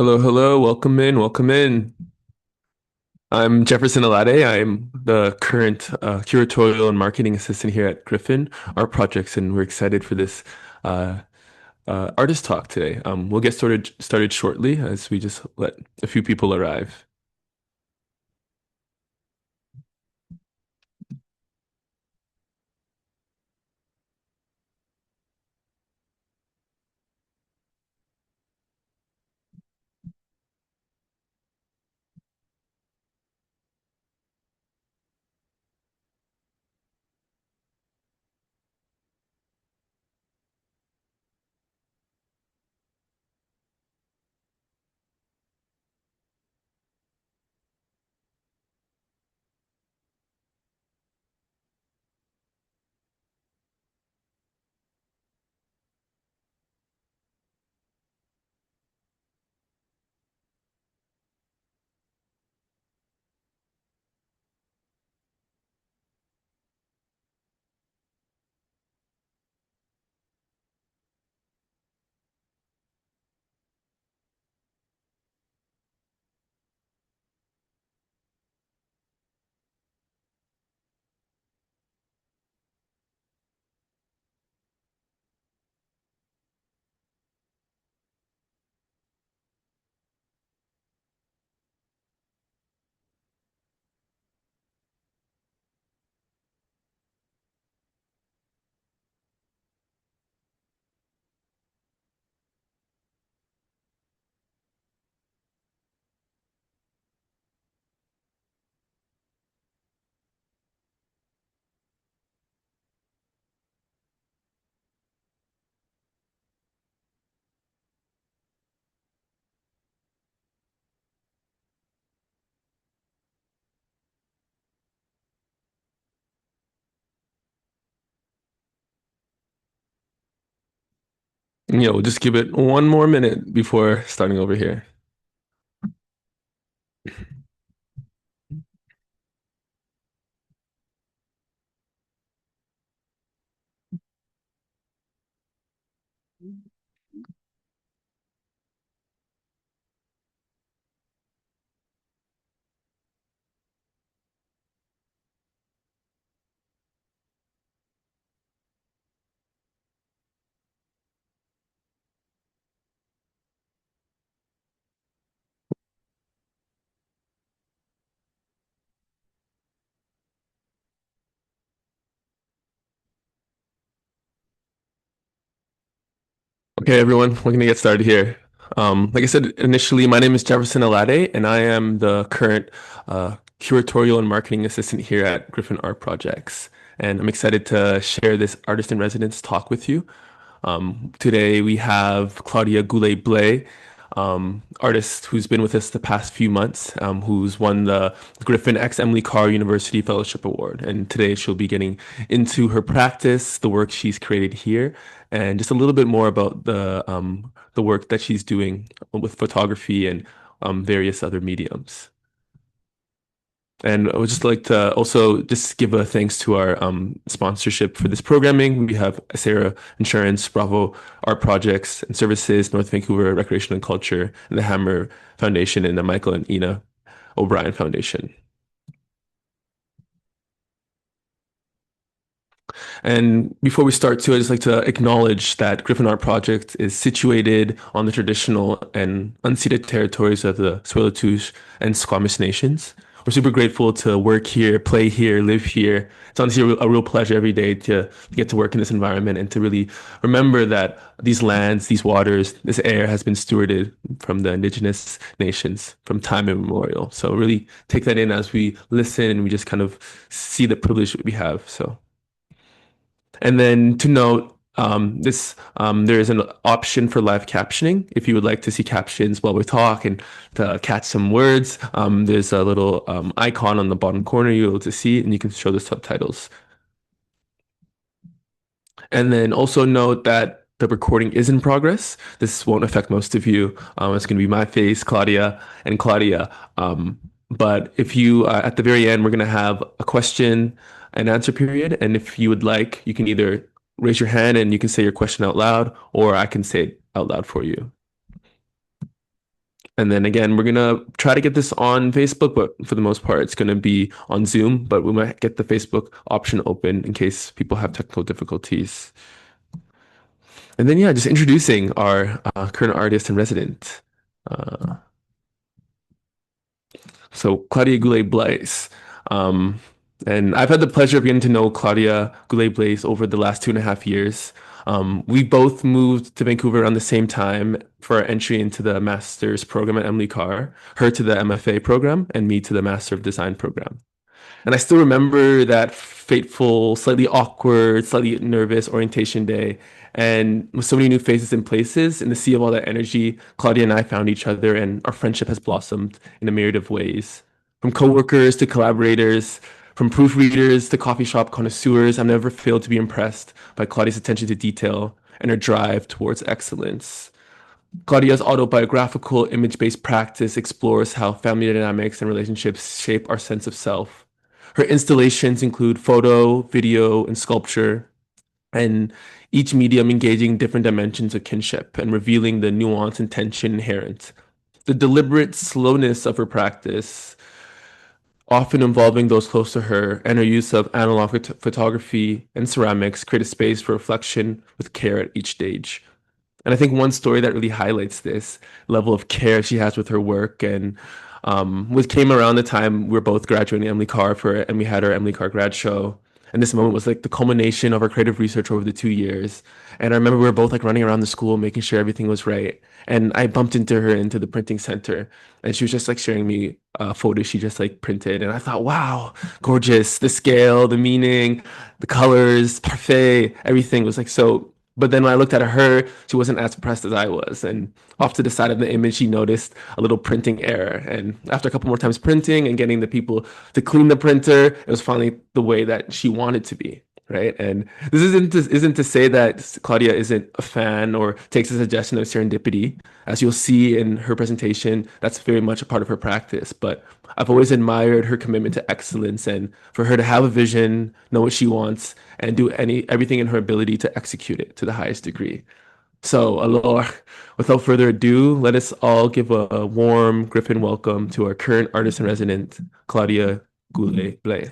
Hello, hello. Welcome in. Welcome in. I'm Jefferson Alade. I'm the current curatorial and marketing assistant here at Griffin Art Projects, and we're excited for this uh, artist talk today. We'll get started shortly as we just let a few people arrive. We'll just give it one more minute before starting over here. Okay, everyone, we're gonna get started here. Like I said initially, my name is Jefferson Alade, and I am the current curatorial and marketing assistant here at Griffin Art Projects. And I'm excited to share this artist in residence talk with you. Today we have Claudia Goulet-Blay, artist who's been with us the past few months, who's won the Griffin X Emily Carr University Fellowship Award. And today she'll be getting into her practice, the work she's created here, and just a little bit more about the work that she's doing with photography and various other mediums. And I would just like to also just give a thanks to our sponsorship for this programming. We have Acera Insurance, Bravo Art Projects and Services, North Vancouver Recreation and Culture, and the Hammer Foundation, and the Michael and Ina O'Brien Foundation. And before we start too, I'd just like to acknowledge that Griffin Art Project is situated on the traditional and unceded territories of the Tsleil-Waututh and Squamish nations. We're super grateful to work here, play here, live here. It's honestly a real pleasure every day to get to work in this environment and to really remember that these lands, these waters, this air has been stewarded from the indigenous nations from time immemorial. So really take that in as we listen and we just kind of see the privilege that we have. So. And then to note, there is an option for live captioning. If you would like to see captions while we talk and to catch some words, there's a little icon on the bottom corner you'll be able to see, and you can show the subtitles. And then also note that the recording is in progress. This won't affect most of you. It's going to be my face, Claudia, and Claudia. But if you, at the very end, we're going to have a question and answer period. And if you would like, you can either raise your hand and you can say your question out loud, or I can say it out loud for you. And then again, we're gonna try to get this on Facebook, but for the most part, it's gonna be on Zoom. But we might get the Facebook option open in case people have technical difficulties. And then, yeah, just introducing our current artist in resident. Uh, so Claudia Goulet Blaise. Um, and I've had the pleasure of getting to know Claudia Goulet Blaise over the last 2.5 years. We both moved to Vancouver around the same time for our entry into the master's program at Emily Carr, her to the MFA program, and me to the Master of Design program. And I still remember that fateful, slightly awkward, slightly nervous orientation day. And with so many new faces and places, in the sea of all that energy, Claudia and I found each other, and our friendship has blossomed in a myriad of ways. From coworkers to collaborators, from proofreaders to coffee shop connoisseurs, I've never failed to be impressed by Claudia's attention to detail and her drive towards excellence. Claudia's autobiographical image-based practice explores how family dynamics and relationships shape our sense of self. Her installations include photo, video, and sculpture, and each medium engaging different dimensions of kinship and revealing the nuance and tension inherent. The deliberate slowness of her practice, often involving those close to her, and her use of analog photography and ceramics create a space for reflection with care at each stage. And I think one story that really highlights this level of care she has with her work and what came around the time we were both graduating Emily Carr and we had our Emily Carr grad show. And this moment was like the culmination of our creative research over the 2 years. And I remember we were both like running around the school, making sure everything was right. And I bumped into her into the printing center, and she was just like sharing me photos she just like printed. And I thought, wow, gorgeous. The scale, the meaning, the colors, parfait, everything was like so. But then when I looked at her, she wasn't as impressed as I was. And off to the side of the image, she noticed a little printing error. And after a couple more times printing and getting the people to clean the printer, it was finally the way that she wanted to be. Right. And this isn't to say that Claudia isn't a fan or takes a suggestion of serendipity. As you'll see in her presentation, that's very much a part of her practice. But I've always admired her commitment to excellence and for her to have a vision, know what she wants, and do everything in her ability to execute it to the highest degree. So, alors, without further ado, let us all give a warm Griffin welcome to our current artist in resident, Claudia Goulet Blaise.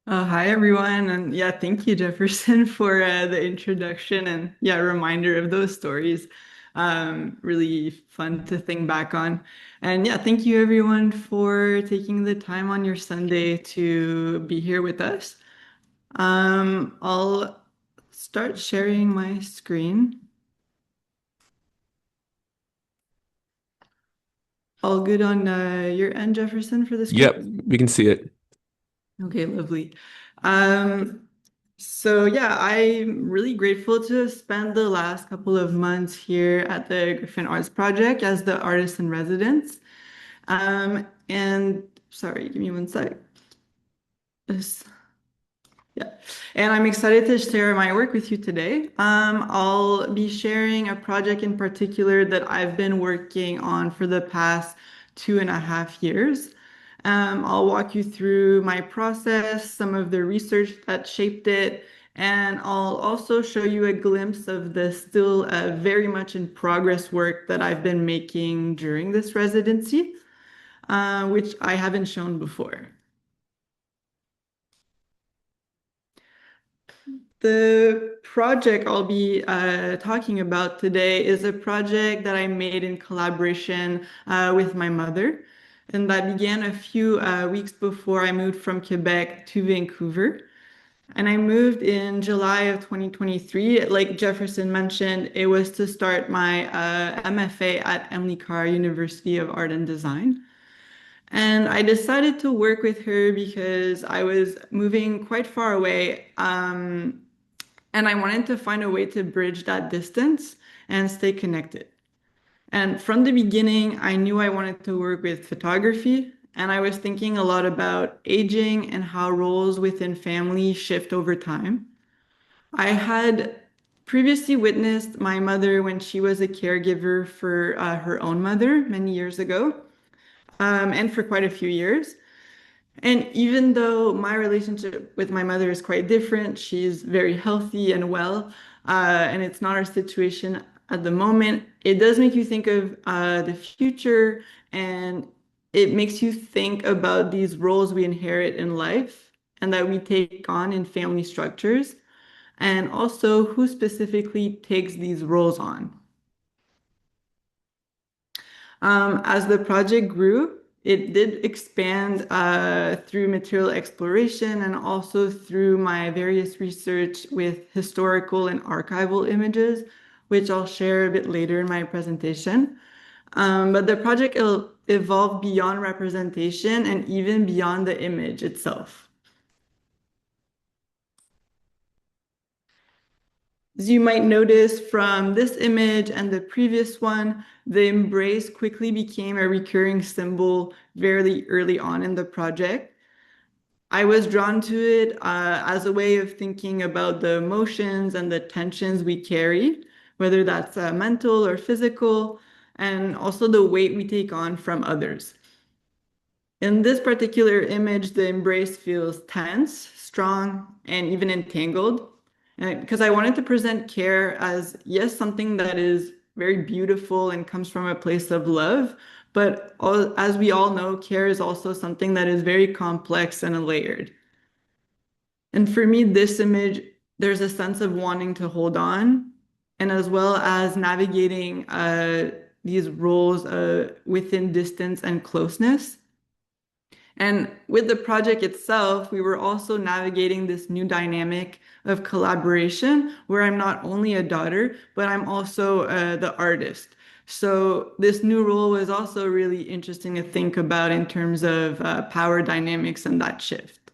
Hi everyone, and yeah, thank you Jefferson for the introduction and yeah, reminder of those stories. Really fun to think back on. And yeah, thank you everyone for taking the time on your Sunday to be here with us. I'll start sharing my screen. All good on your end, Jefferson, for the Yep, screen? we can see it. Okay, lovely. Um, so yeah, I'm really grateful to spend the last couple of months here at the Griffin Arts Project as the artist in residence. And sorry, give me one sec. This- yeah, and I'm excited to share my work with you today. I'll be sharing a project in particular that I've been working on for the past 2.5 years. I'll walk you through my process, some of the research that shaped it, and I'll also show you a glimpse of the still very much in progress work that I've been making during this residency, which I haven't shown before. The project I'll be talking about today is a project that I made in collaboration with my mother. And that began a few weeks before I moved from Quebec to Vancouver. And I moved in July of 2023. Like Jefferson mentioned, it was to start my MFA at Emily Carr University of Art and Design. And I decided to work with her because I was moving quite far away. And I wanted to find a way to bridge that distance and stay connected. And from the beginning, I knew I wanted to work with photography. And I was thinking a lot about aging and how roles within family shift over time. I had previously witnessed my mother when she was a caregiver for her own mother many years ago, and for quite a few years. And even though my relationship with my mother is quite different, she's very healthy and well, and it's not our situation. at the moment, it does make you think of the future, and it makes you think about these roles we inherit in life and that we take on in family structures, and also who specifically takes these roles on. As the project grew, it did expand through material exploration and also through my various research with historical and archival images, which I'll share a bit later in my presentation. But the project evolved beyond representation and even beyond the image itself. As you might notice from this image and the previous one, the embrace quickly became a recurring symbol very early on in the project. I was drawn to it as a way of thinking about the emotions and the tensions we carry, whether that's mental or physical, and also the weight we take on from others. In this particular image, the embrace feels tense, strong, and even entangled. Because I wanted to present care as, yes, something that is very beautiful and comes from a place of love, but as we all know, care is also something that is very complex and layered. And for me, this image, there's a sense of wanting to hold on, and as well as navigating these roles within distance and closeness. And with the project itself, we were also navigating this new dynamic of collaboration where I'm not only a daughter, but I'm also the artist. So this new role was also really interesting to think about in terms of power dynamics and that shift.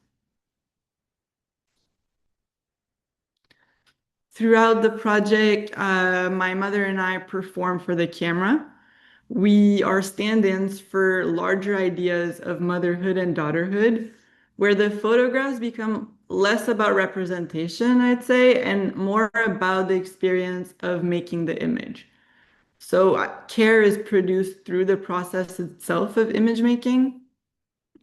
Throughout the project, my mother and I perform for the camera. We are stand-ins for larger ideas of motherhood and daughterhood, where the photographs become less about representation, I'd say, and more about the experience of making the image. So care is produced through the process itself of image making.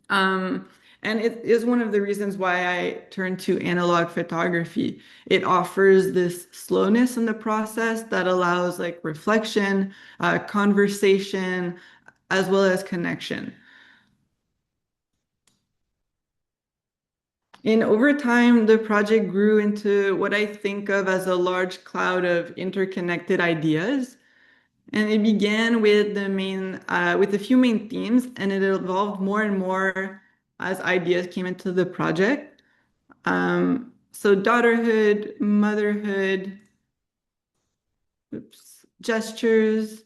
Um, and it is one of the reasons why I turned to analog photography. It offers this slowness in the process that allows like reflection, conversation, as well as connection. And over time, the project grew into what I think of as a large cloud of interconnected ideas. And it began with with a few main themes, and it evolved more and more as ideas came into the project. So daughterhood, motherhood, gestures,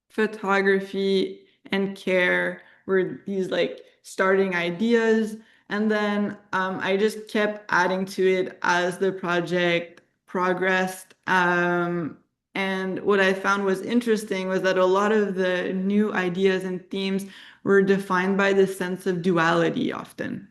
photography, and care were these like starting ideas. And then I just kept adding to it as the project progressed. And what I found was interesting was that a lot of the new ideas and themes were defined by the sense of duality often.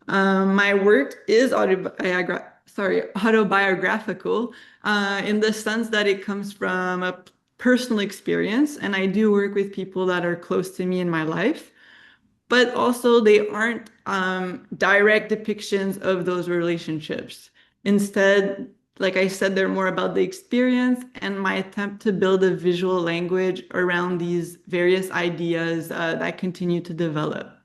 My work is autobiographical in the sense that it comes from a personal experience, and I do work with people that are close to me in my life, but also they aren't direct depictions of those relationships. Instead, like I said, they're more about the experience and my attempt to build a visual language around these various ideas that continue to develop.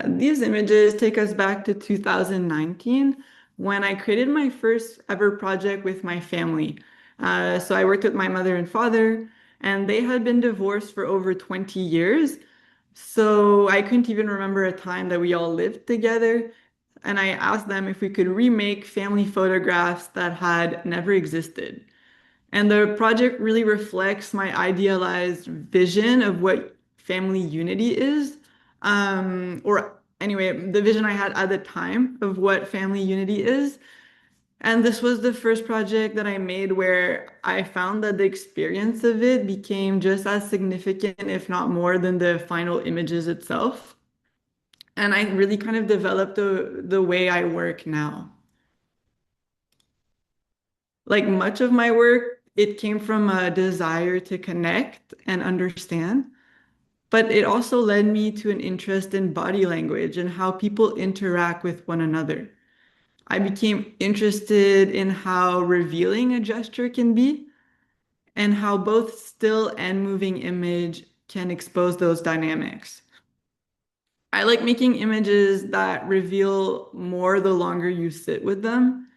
These images take us back to 2019 when I created my first ever project with my family. So I worked with my mother and father, and they had been divorced for over 20 years. So I couldn't even remember a time that we all lived together. And I asked them if we could remake family photographs that had never existed. And the project really reflects my idealized vision of what family unity is. Or anyway, the vision I had at the time of what family unity is. And this was the first project that I made where I found that the experience of it became just as significant, if not more, than the final images itself. And I really kind of developed the way I work now. Like much of my work, it came from a desire to connect and understand. But it also led me to an interest in body language and how people interact with one another. I became interested in how revealing a gesture can be and how both still and moving image can expose those dynamics. I like making images that reveal more the longer you sit with them,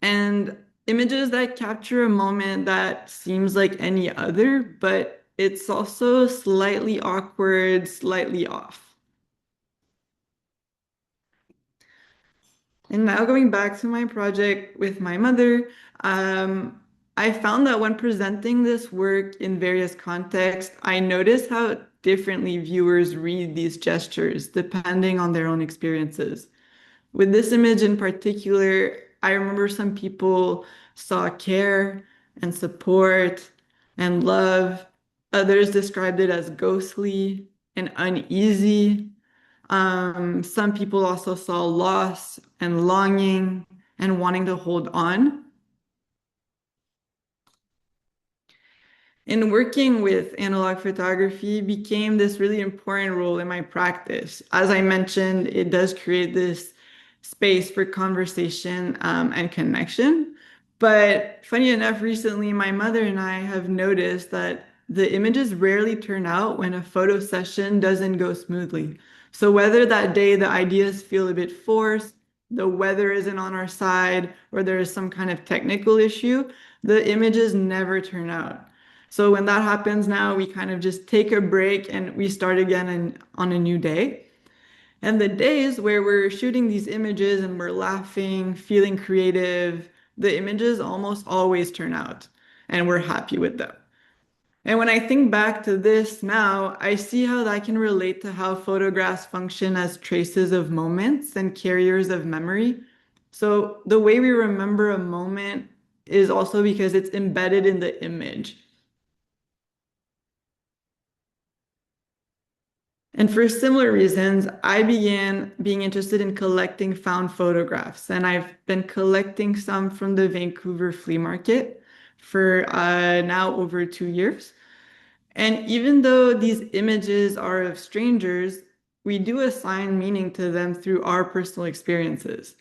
and images that capture a moment that seems like any other, but it's also slightly awkward, slightly off. And now going back to my project with my mother, um, I found that when presenting this work in various contexts, I noticed how differently viewers read these gestures depending on their own experiences. With this image in particular, I remember some people saw care and support and love. Others described it as ghostly and uneasy. Some people also saw loss and longing and wanting to hold on. And working with analog photography became this really important role in my practice. As I mentioned, it does create this space for conversation and connection. But funny enough, recently my mother and I have noticed that the images rarely turn out when a photo session doesn't go smoothly. So whether that day the ideas feel a bit forced, the weather isn't on our side, or there is some kind of technical issue, the images never turn out. So when that happens now, we kind of just take a break and we start again on a new day. And the days where we're shooting these images and we're laughing, feeling creative, the images almost always turn out and we're happy with them. And when I think back to this now, I see how that can relate to how photographs function as traces of moments and carriers of memory. So the way we remember a moment is also because it's embedded in the image. And for similar reasons, I began being interested in collecting found photographs, and I've been collecting some from the Vancouver flea market for now over 2 years. And even though these images are of strangers, we do assign meaning to them through our personal experiences.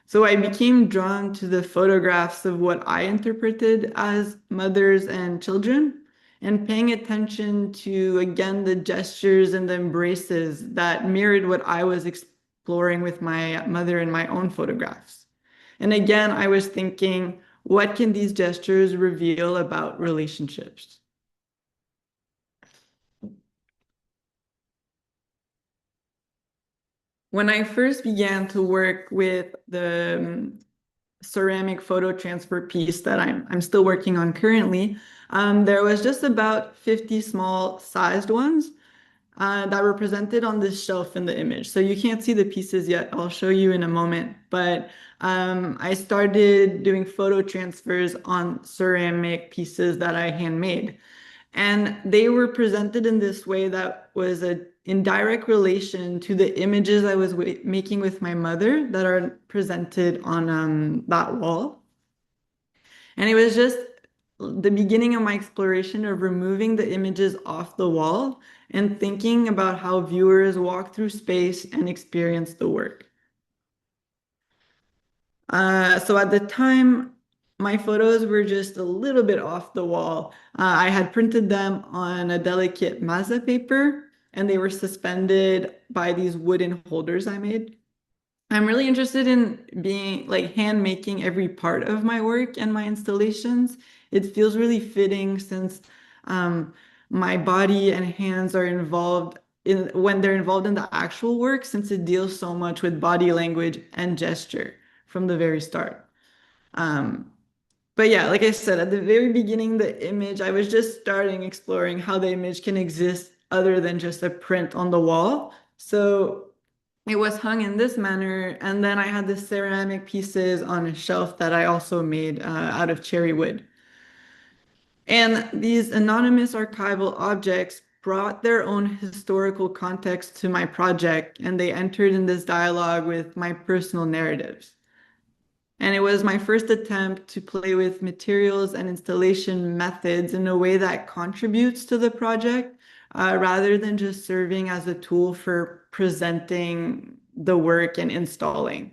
So I became drawn to the photographs of what I interpreted as mothers and children, and paying attention to, again, the gestures and the embraces that mirrored what I was exploring with my mother in my own photographs. And again, I was thinking, what can these gestures reveal about relationships? When I first began to work with the ceramic photo transfer piece that I'm still working on currently, there was just about 50 small sized ones that were presented on this shelf in the image. So you can't see the pieces yet. I'll show you in a moment. But I started doing photo transfers on ceramic pieces that I handmade. And they were presented in this way that was in direct relation to the images I was making with my mother that are presented on that wall. And it was just the beginning of my exploration of removing the images off the wall and thinking about how viewers walk through space and experience the work. So at the time, my photos were just a little bit off the wall. I had printed them on a delicate Maza paper, and they were suspended by these wooden holders I made. I'm really interested in being like hand making every part of my work and my installations. It feels really fitting since um, my body and hands are involved in when they're involved in the actual work, since it deals so much with body language and gesture from the very start. Um, but yeah, like I said, at the very beginning, the image, I was just starting exploring how the image can exist other than just a print on the wall. So it was hung in this manner, and then I had the ceramic pieces on a shelf that I also made out of cherry wood. And these anonymous archival objects brought their own historical context to my project, and they entered in this dialogue with my personal narratives. And it was my first attempt to play with materials and installation methods in a way that contributes to the project rather than just serving as a tool for presenting the work and installing.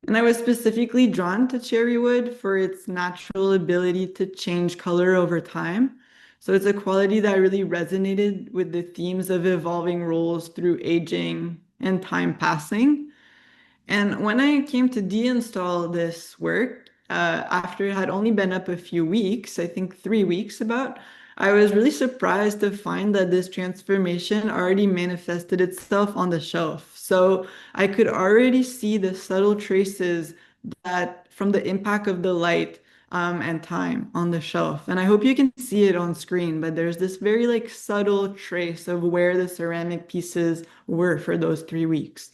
And I was specifically drawn to cherry wood for its natural ability to change color over time. So it's a quality that really resonated with the themes of evolving roles through aging and time passing. And when I came to deinstall this work, after it had only been up a few weeks, I think 3 weeks about, I was really surprised to find that this transformation already manifested itself on the shelf. So I could already see the subtle traces that from the impact of the light and time on the shelf. And I hope you can see it on screen, but there's this very like subtle trace of where the ceramic pieces were for those 3 weeks.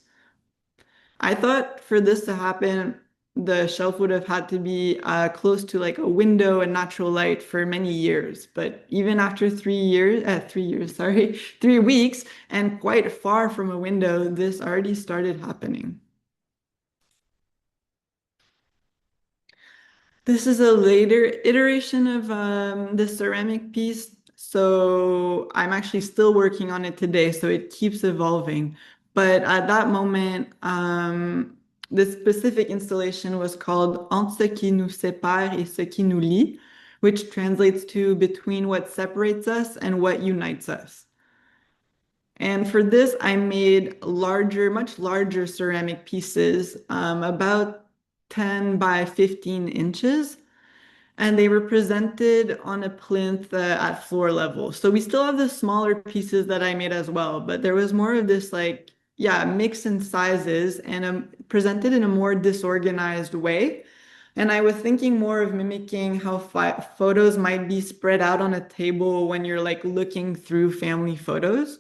I thought for this to happen, the shelf would have had to be close to like a window and natural light for many years. But even after 3 years, sorry, 3 weeks, and quite far from a window, this already started happening. This is a later iteration of the ceramic piece. So I'm actually still working on it today, so it keeps evolving. But at that moment, this specific installation was called Entre ce qui nous sépare et ce qui nous lie, which translates to between what separates us and what unites us. And for this, I made larger, much larger ceramic pieces, about 10 by 15 inches, and they were presented on a plinth at floor level. So we still have the smaller pieces that I made as well, but there was more of this like, yeah, mix in sizes and presented in a more disorganized way. And I was thinking more of mimicking how photos might be spread out on a table when you're like looking through family photos.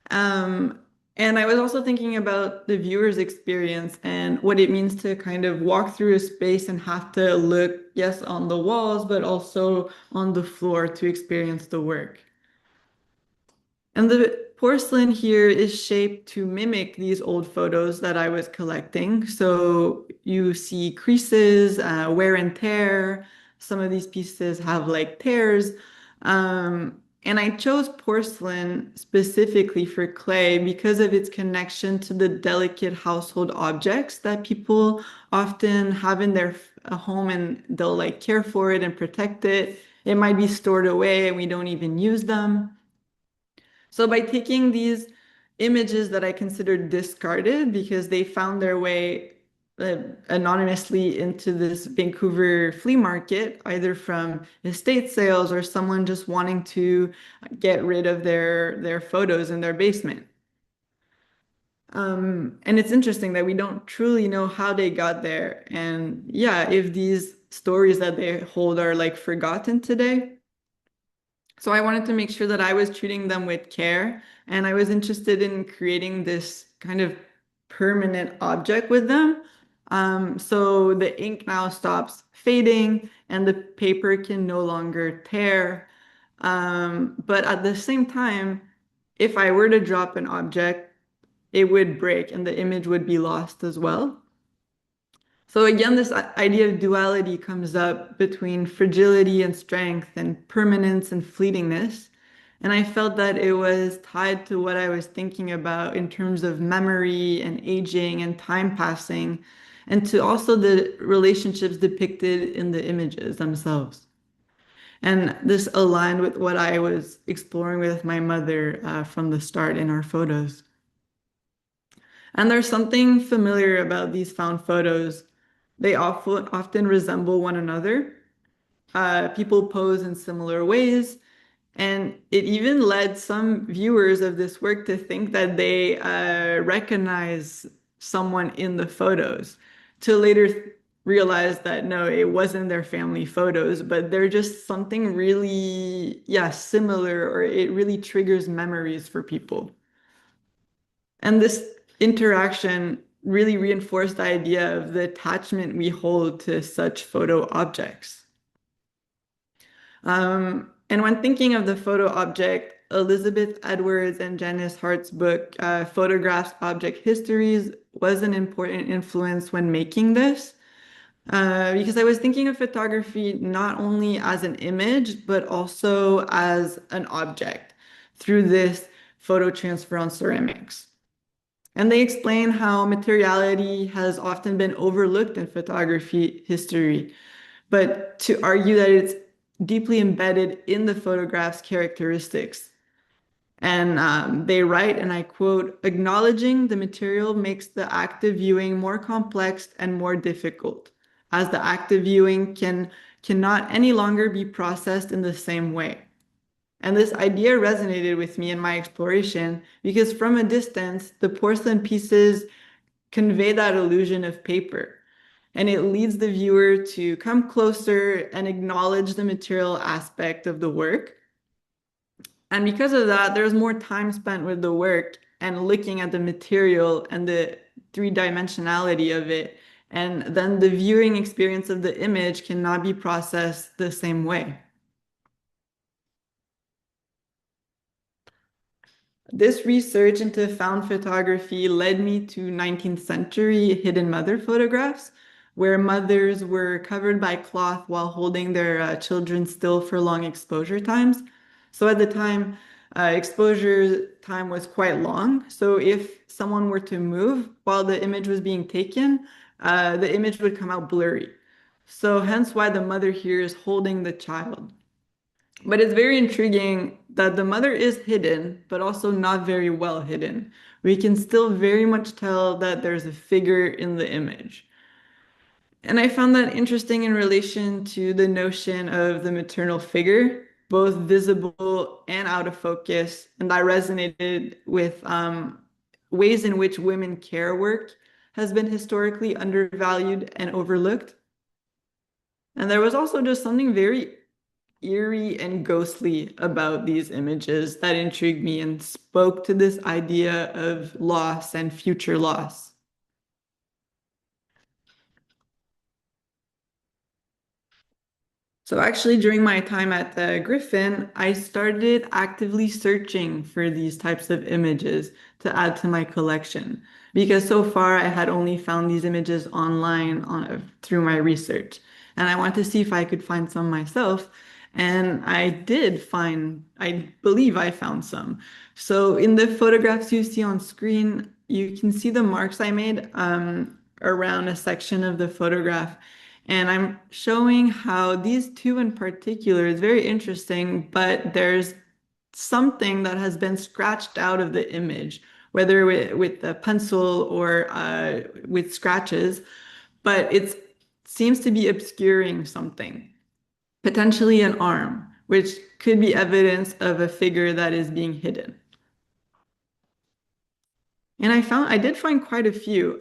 Um, and I was also thinking about the viewer's experience and what it means to kind of walk through a space and have to look, yes, on the walls, but also on the floor to experience the work. And the porcelain here is shaped to mimic these old photos that I was collecting. So you see creases, wear and tear. Some of these pieces have like tears. And I chose porcelain specifically for clay because of its connection to the delicate household objects that people often have in their home and they'll like care for it and protect it. It might be stored away and we don't even use them. So by taking these images that I considered discarded because they found their way anonymously into this Vancouver flea market, either from estate sales or someone just wanting to get rid of their photos in their basement. And it's interesting that we don't truly know how they got there. And yeah, if these stories that they hold are like forgotten today. So I wanted to make sure that I was treating them with care, and I was interested in creating this kind of permanent object with them. So the ink now stops fading and the paper can no longer tear. But at the same time, if I were to drop an object, it would break and the image would be lost as well. So again, this idea of duality comes up between fragility and strength and permanence and fleetingness. And I felt that it was tied to what I was thinking about in terms of memory and aging and time passing, and to also the relationships depicted in the images themselves. And this aligned with what I was exploring with my mother from the start in our photos. And there's something familiar about these found photos. They often resemble one another. People pose in similar ways. And it even led some viewers of this work to think that they recognize someone in the photos, to later realize that no, it wasn't their family photos, but they're just something really, yeah, similar, or it really triggers memories for people. And this interaction really reinforced the idea of the attachment we hold to such photo objects. And when thinking of the photo object, Elizabeth Edwards and Janice Hart's book, Photographs, Object Histories, was an important influence when making this. Because I was thinking of photography not only as an image, but also as an object through this photo transfer on ceramics. And they explain how materiality has often been overlooked in photography history, but to argue that it's deeply embedded in the photograph's characteristics. And they write, and I quote, acknowledging the material makes the act of viewing more complex and more difficult, as the act of viewing cannot any longer be processed in the same way. And this idea resonated with me in my exploration because from a distance, the porcelain pieces convey that illusion of paper. And it leads the viewer to come closer and acknowledge the material aspect of the work. And because of that, there's more time spent with the work and looking at the material and the three-dimensionality of it. And then the viewing experience of the image cannot be processed the same way. This research into found photography led me to 19th century hidden mother photographs, where mothers were covered by cloth while holding their children still for long exposure times. So at the time, exposure time was quite long. So if someone were to move while the image was being taken, the image would come out blurry. So hence why the mother here is holding the child. But it's very intriguing that the mother is hidden, but also not very well hidden. We can still very much tell that there's a figure in the image. And I found that interesting in relation to the notion of the maternal figure, both visible and out of focus. And I resonated with ways in which women care work has been historically undervalued and overlooked. And there was also just something very eerie and ghostly about these images that intrigued me and spoke to this idea of loss and future loss. So actually, during my time at the Griffin, I started actively searching for these types of images to add to my collection because so far I had only found these images online through my research. And I wanted to see if I could find some myself. And I did find, I believe I found some. So in the photographs you see on screen, you can see the marks I made around a section of the photograph. And I'm showing how these two in particular is very interesting, but there's something that has been scratched out of the image, whether with a pencil or with scratches, but it seems to be obscuring something, potentially an arm, which could be evidence of a figure that is being hidden. And I did find quite a few.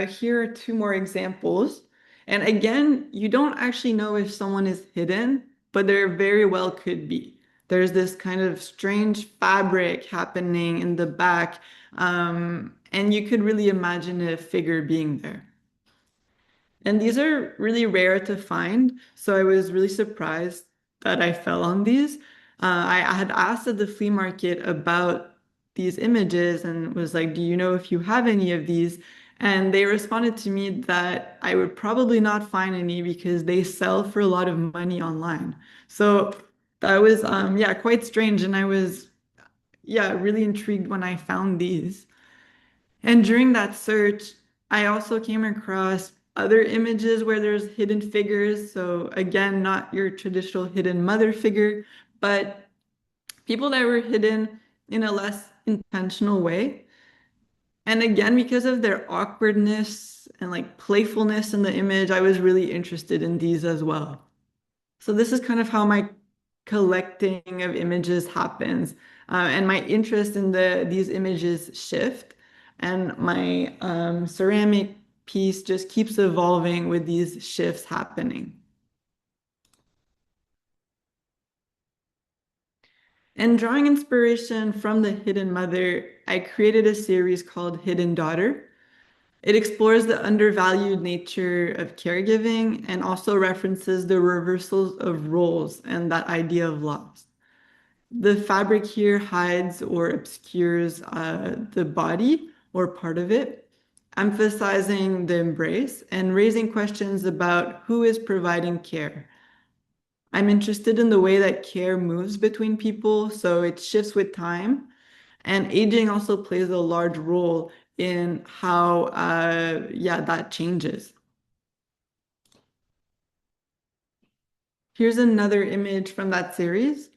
Here are two more examples. And again, you don't actually know if someone is hidden, but there very well could be. There's this kind of strange fabric happening in the back, and you could really imagine a figure being there. And these are really rare to find, so I was really surprised that I fell on these. I had asked at the flea market about these images and was like, do you know if you have any of these? And they responded to me that I would probably not find any because they sell for a lot of money online. So that was, yeah, quite strange. And I was, yeah, really intrigued when I found these. And during that search, I also came across other images where there's hidden figures. So again, not your traditional hidden mother figure, but people that were hidden in a less intentional way. And again, because of their awkwardness and like playfulness in the image, I was really interested in these as well. So this is kind of how my collecting of images happens, and my interest in these images shift, and my ceramic piece just keeps evolving with these shifts happening. And drawing inspiration from the Hidden Mother, I created a series called Hidden Daughter. It explores the undervalued nature of caregiving and also references the reversals of roles and that idea of loss. The fabric here hides or obscures the body or part of it. emphasizing the embrace and raising questions about who is providing care. I'm interested in the way that care moves between people, so it shifts with time. And aging also plays a large role in how, yeah, that changes. Here's another image from that series.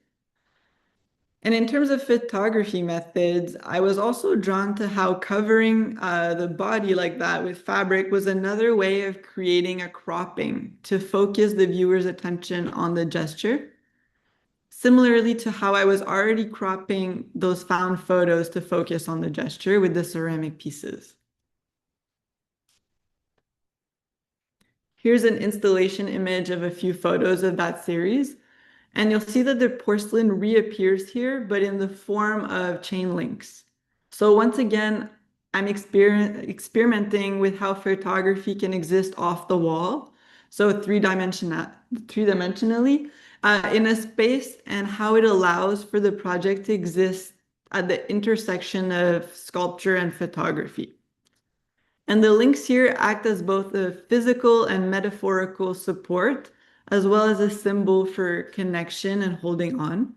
And in terms of photography methods, I was also drawn to how covering the body like that with fabric was another way of creating a cropping to focus the viewer's attention on the gesture. Similarly to how I was already cropping those found photos to focus on the gesture with the ceramic pieces. Here's an installation image of a few photos of that series. And you'll see that the porcelain reappears here, but in the form of chain links. So once again, I'm experimenting with how photography can exist off the wall. So three-dimensionally in a space, and how it allows for the project to exist at the intersection of sculpture and photography. And the links here act as both a physical and metaphorical support, as well as a symbol for connection and holding on.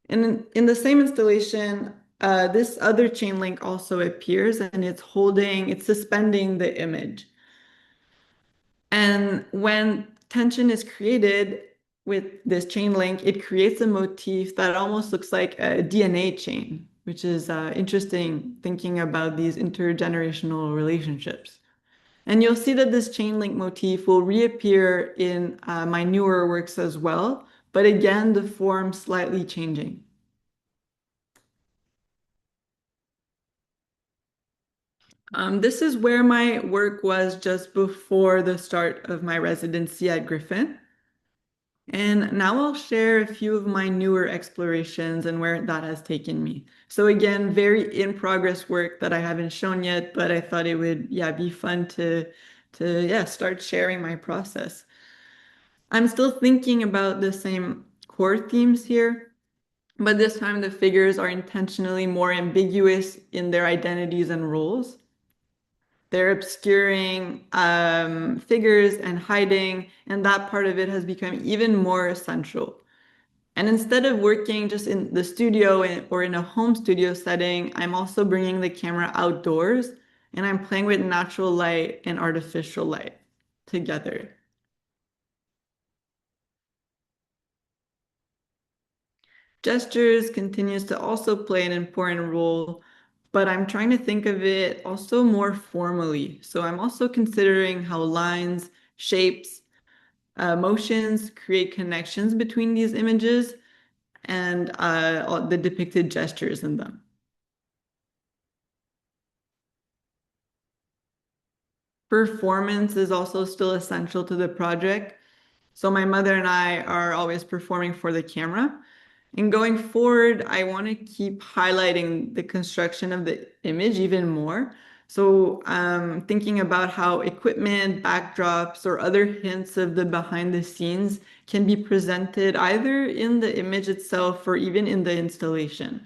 And in the same installation, this other chain link also appears, and it's suspending the image. And when tension is created with this chain link, it creates a motif that almost looks like a DNA chain, which is interesting thinking about these intergenerational relationships. And you'll see that this chain link motif will reappear in my newer works as well, but again, the form slightly changing. This is where my work was just before the start of my residency at Griffin. And now I'll share a few of my newer explorations and where that has taken me. So again, very in progress work that I haven't shown yet, but I thought it would, yeah, be fun to start sharing my process. I'm still thinking about the same core themes here, but this time the figures are intentionally more ambiguous in their identities and roles. They're obscuring figures and hiding, and that part of it has become even more essential. And instead of working just in the studio or in a home studio setting, I'm also bringing the camera outdoors, and I'm playing with natural light and artificial light together. Gestures continues to also play an important role, but I'm trying to think of it also more formally. So I'm also considering how lines, shapes, motions create connections between these images and all the depicted gestures in them. Performance is also still essential to the project. So my mother and I are always performing for the camera. And going forward, I want to keep highlighting the construction of the image even more. So thinking about how equipment, backdrops, or other hints of the behind the scenes can be presented either in the image itself or even in the installation.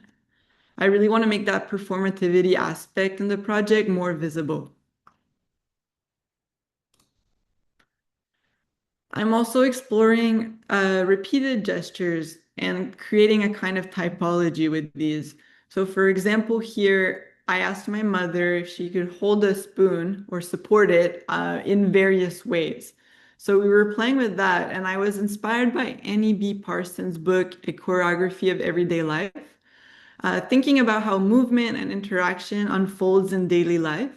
I really want to make that performativity aspect in the project more visible. I'm also exploring repeated gestures and creating a kind of typology with these. So for example, here, I asked my mother if she could hold a spoon or support it in various ways. So we were playing with that, and I was inspired by Annie B. Parsons' book, A Choreography of Everyday Life, thinking about how movement and interaction unfolds in daily life.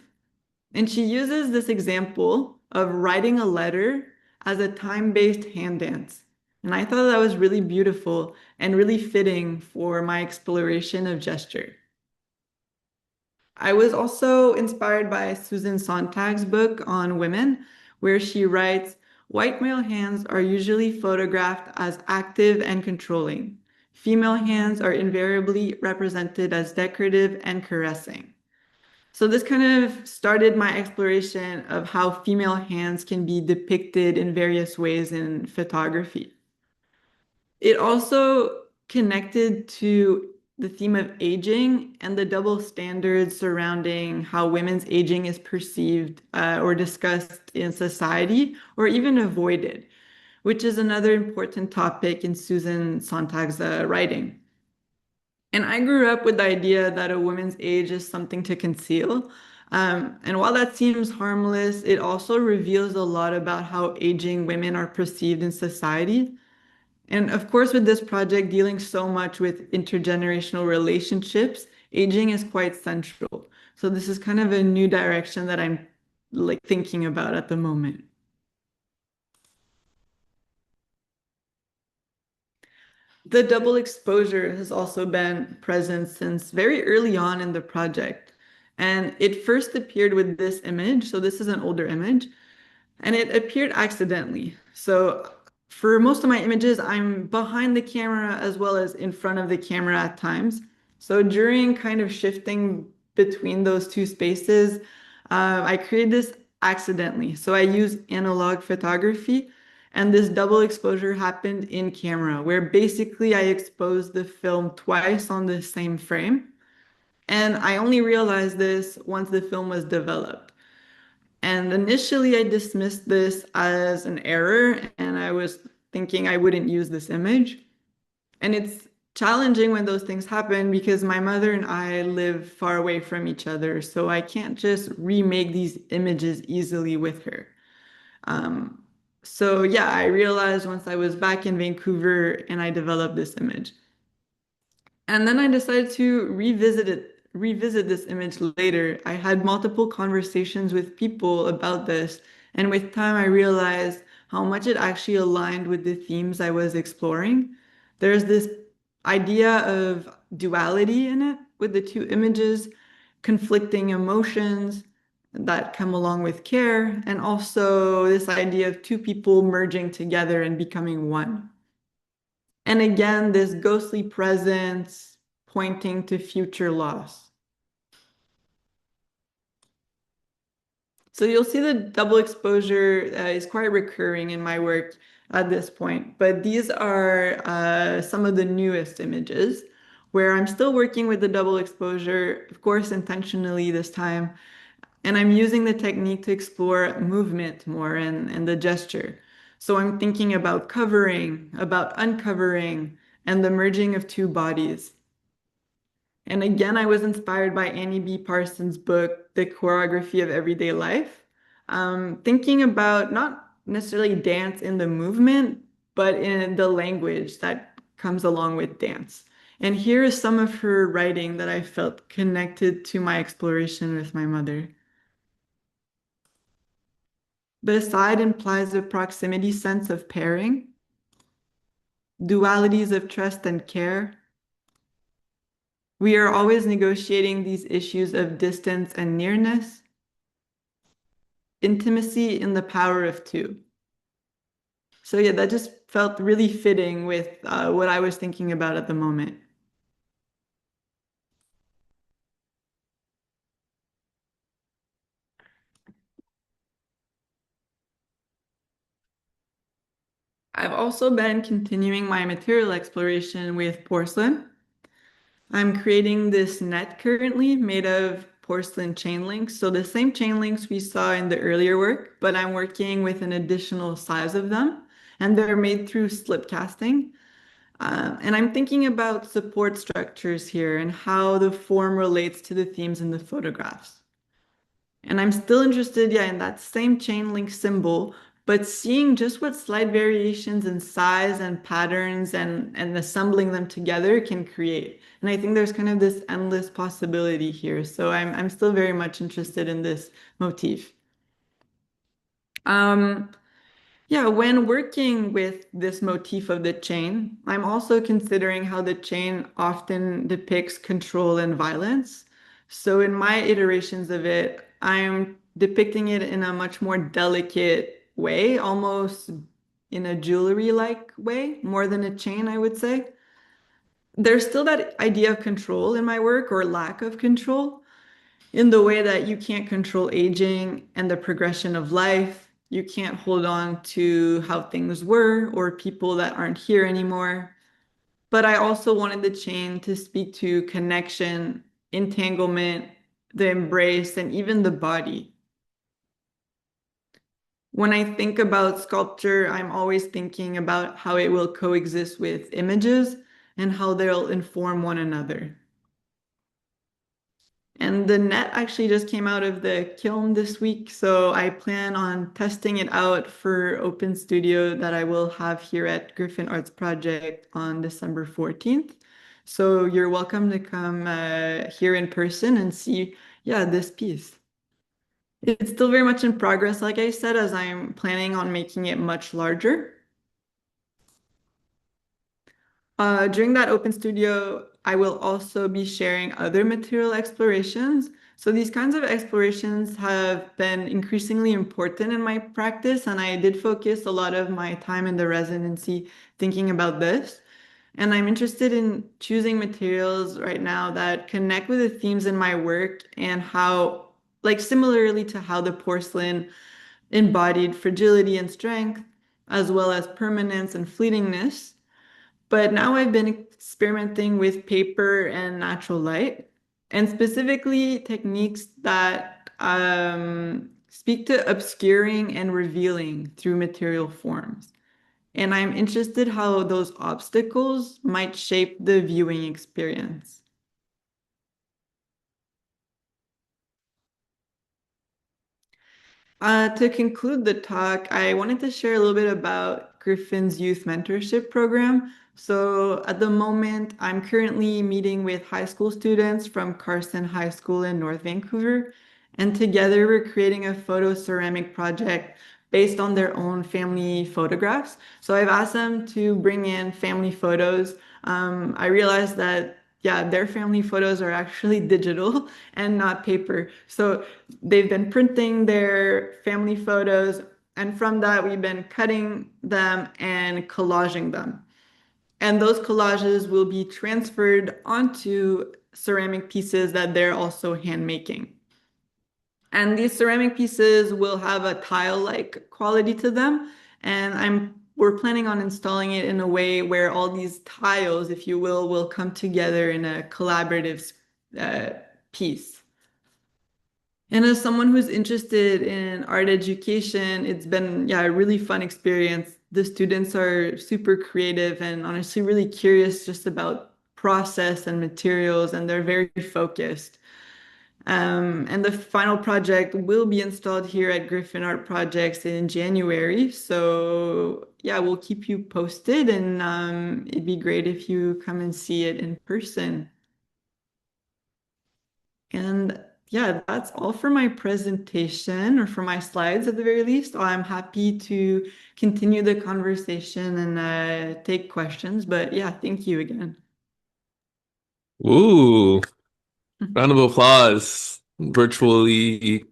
And she uses this example of writing a letter as a time-based hand dance. And I thought that was really beautiful and really fitting for my exploration of gesture. I was also inspired by Susan Sontag's book on women, where she writes, white male hands are usually photographed as active and controlling. Female hands are invariably represented as decorative and caressing. So this kind of started my exploration of how female hands can be depicted in various ways in photography. It also connected to the theme of aging and the double standards surrounding how women's aging is perceived or discussed in society or even avoided, which is another important topic in Susan Sontag's writing. And I grew up with the idea that a woman's age is something to conceal. And while that seems harmless, it also reveals a lot about how aging women are perceived in society. And of course, with this project dealing so much with intergenerational relationships, aging is quite central. So this is kind of a new direction that I'm like thinking about at the moment. The double exposure has also been present since very early on in the project. And it first appeared with this image. So this is an older image. And it appeared accidentally. So for most of my images, I'm behind the camera as well as in front of the camera at times. So during kind of shifting between those two spaces, I created this accidentally. So I use analog photography, and this double exposure happened in camera, where basically I exposed the film twice on the same frame. And I only realized this once the film was developed. And initially, I dismissed this as an error, and I was thinking I wouldn't use this image. And it's challenging when those things happen because my mother and I live far away from each other, so I can't just remake these images easily with her. Um, so yeah, I realized once I was back in Vancouver and I developed this image. And then I decided to revisit this image later. I had multiple conversations with people about this, and with time I realized how much it actually aligned with the themes I was exploring. There's this idea of duality in it with the two images, conflicting emotions that come along with care, and also this idea of two people merging together and becoming one. And again, this ghostly presence pointing to future loss. So you'll see the double exposure is quite recurring in my work at this point, but these are some of the newest images where I'm still working with the double exposure, of course, intentionally this time, and I'm using the technique to explore movement more and the gesture. So I'm thinking about covering, about uncovering, and the merging of two bodies. And again, I was inspired by Annie B. Parsons' book, The Choreography of Everyday Life, thinking about not necessarily dance in the movement, but in the language that comes along with dance. And here is some of her writing that I felt connected to my exploration with my mother. Beside implies a proximity sense of pairing, dualities of trust and care. We are always negotiating these issues of distance and nearness, intimacy in the power of two. So yeah, that just felt really fitting with what I was thinking about at the moment. I've also been continuing my material exploration with porcelain. I'm creating this net currently made of porcelain chain links. So the same chain links we saw in the earlier work, but I'm working with an additional size of them, and they're made through slip casting. And I'm thinking about support structures here and how the form relates to the themes in the photographs. And I'm still interested, yeah, in that same chain link symbol, but seeing just what slight variations in size and patterns and assembling them together can create. And I think there's kind of this endless possibility here. So I'm still very much interested in this motif. Um, yeah, when working with this motif of the chain, I'm also considering how the chain often depicts control and violence. So in my iterations of it, I'm depicting it in a much more delicate way, almost in a jewelry-like way, more than a chain, I would say. There's still that idea of control in my work or lack of control in the way that you can't control aging and the progression of life. You can't hold on to how things were or people that aren't here anymore. but I also wanted the chain to speak to connection, entanglement, the embrace, and even the body. When I think about sculpture, I'm always thinking about how it will coexist with images and how they'll inform one another. And the net actually just came out of the kiln this week, so I plan on testing it out for Open Studio that I will have here at Griffin Arts Project on December 14th. So you're welcome to come here in person and see, yeah, this piece. It's still very much in progress, like I said, as I'm planning on making it much larger. During that open studio, I will also be sharing other material explorations. So these kinds of explorations have been increasingly important in my practice, and I did focus a lot of my time in the residency thinking about this. And I'm interested in choosing materials right now that connect with the themes in my work and how, like similarly to how the porcelain embodied fragility and strength, as well as permanence and fleetingness. But now I've been experimenting with paper and natural light, and specifically techniques that speak to obscuring and revealing through material forms. And I'm interested how those obstacles might shape the viewing experience. To conclude the talk, I wanted to share a little bit about Griffin's youth mentorship program. So at the moment, I'm currently meeting with high school students from Carson High School in North Vancouver, and together we're creating a photo ceramic project based on their own family photographs. So I've asked them to bring in family photos. I realized that, yeah, their family photos are actually digital and not paper. So they've been printing their family photos, and from that, we've been cutting them and collaging them. And those collages will be transferred onto ceramic pieces that they're also hand making. And these ceramic pieces will have a tile-like quality to them. And we're planning on installing it in a way where all these tiles, if you will come together in a collaborative uh, piece. And as someone who's interested in art education, it's been, yeah, a really fun experience. The students are super creative and honestly really curious just about process and materials, and they're very focused. And the final project will be installed here at Griffin Art Projects in January. So yeah, we'll keep you posted, and it'd be great if you come and see it in person. And yeah, that's all for my presentation, or for my slides at the very least. I'm happy to continue the conversation and take questions. But yeah, thank you again. Ooh, round of applause. Virtually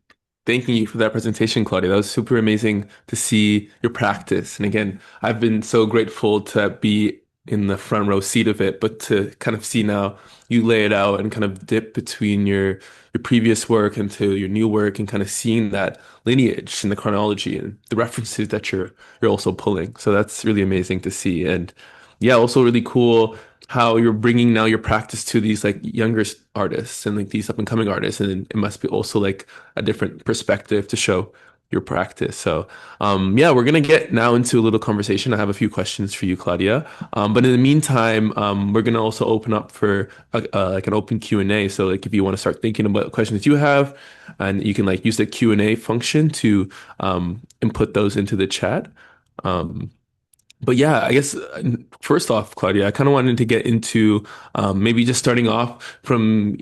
thanking you for that presentation, Claudia. That was super amazing to see your practice. And again, I've been so grateful to be in the front row seat of it, but to kind of see now you lay it out and kind of dip between your previous work into your new work and kind of seeing that lineage and the chronology and the references that you're also pulling. So that's really amazing to see. And yeah, also really cool how you're bringing now your practice to these like younger artists and like these up and coming artists, and it must be also like a different perspective to show your practice. So, yeah, we're gonna get now into a little conversation. I have a few questions for you, Claudia. But in the meantime, we're gonna also open up for like an open Q&A. So, like, if you want to start thinking about questions you have, and you can like use the Q&A function to input those into the chat. Um, but yeah, I guess first off, Claudia, I kind of wanted to get into maybe just starting off from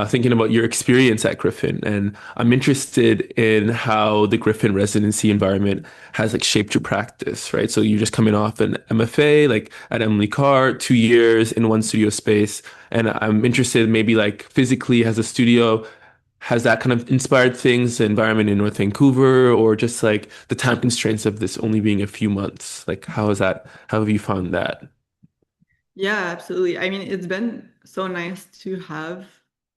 thinking about your experience at Griffin. And I'm interested in how the Griffin residency environment has like shaped your practice, right? So you're just coming off an MFA, like at Emily Carr, 2 years in one studio space. And I'm interested maybe like physically has a studio has that kind of inspired things, the environment in North Vancouver, or just like the time constraints of this only being a few months? Like, how have you found that? Yeah, absolutely. I mean, it's been so nice to have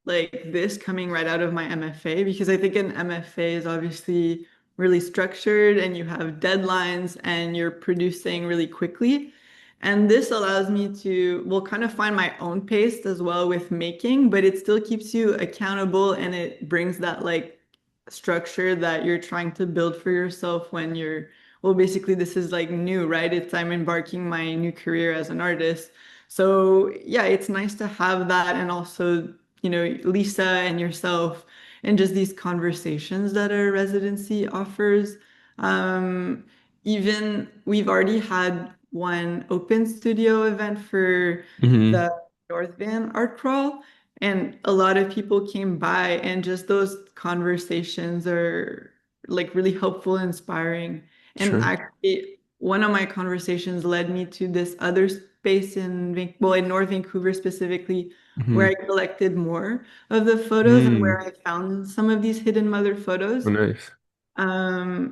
like this coming right out of my MFA, because I think an MFA is obviously really structured and you have deadlines and you're producing really quickly. And this allows me to, well, kind of find my own pace as well with making, but it still keeps you accountable and it brings that like structure that you're trying to build for yourself when you're, well, basically this is like new, right? It's I'm embarking my new career as an artist. So yeah, it's nice to have that and also, Lisa and yourself and just these conversations that a residency offers. Um, Even we've already had one open studio event for Hmm. the North Van Art Crawl, and a lot of people came by, and just those conversations are like really helpful, and inspiring. And Sure. actually, one of my conversations led me to this other space in North Vancouver specifically, where Hmm. I collected more of the photos and Mm. where I found some of these hidden mother Oh, photos. nice.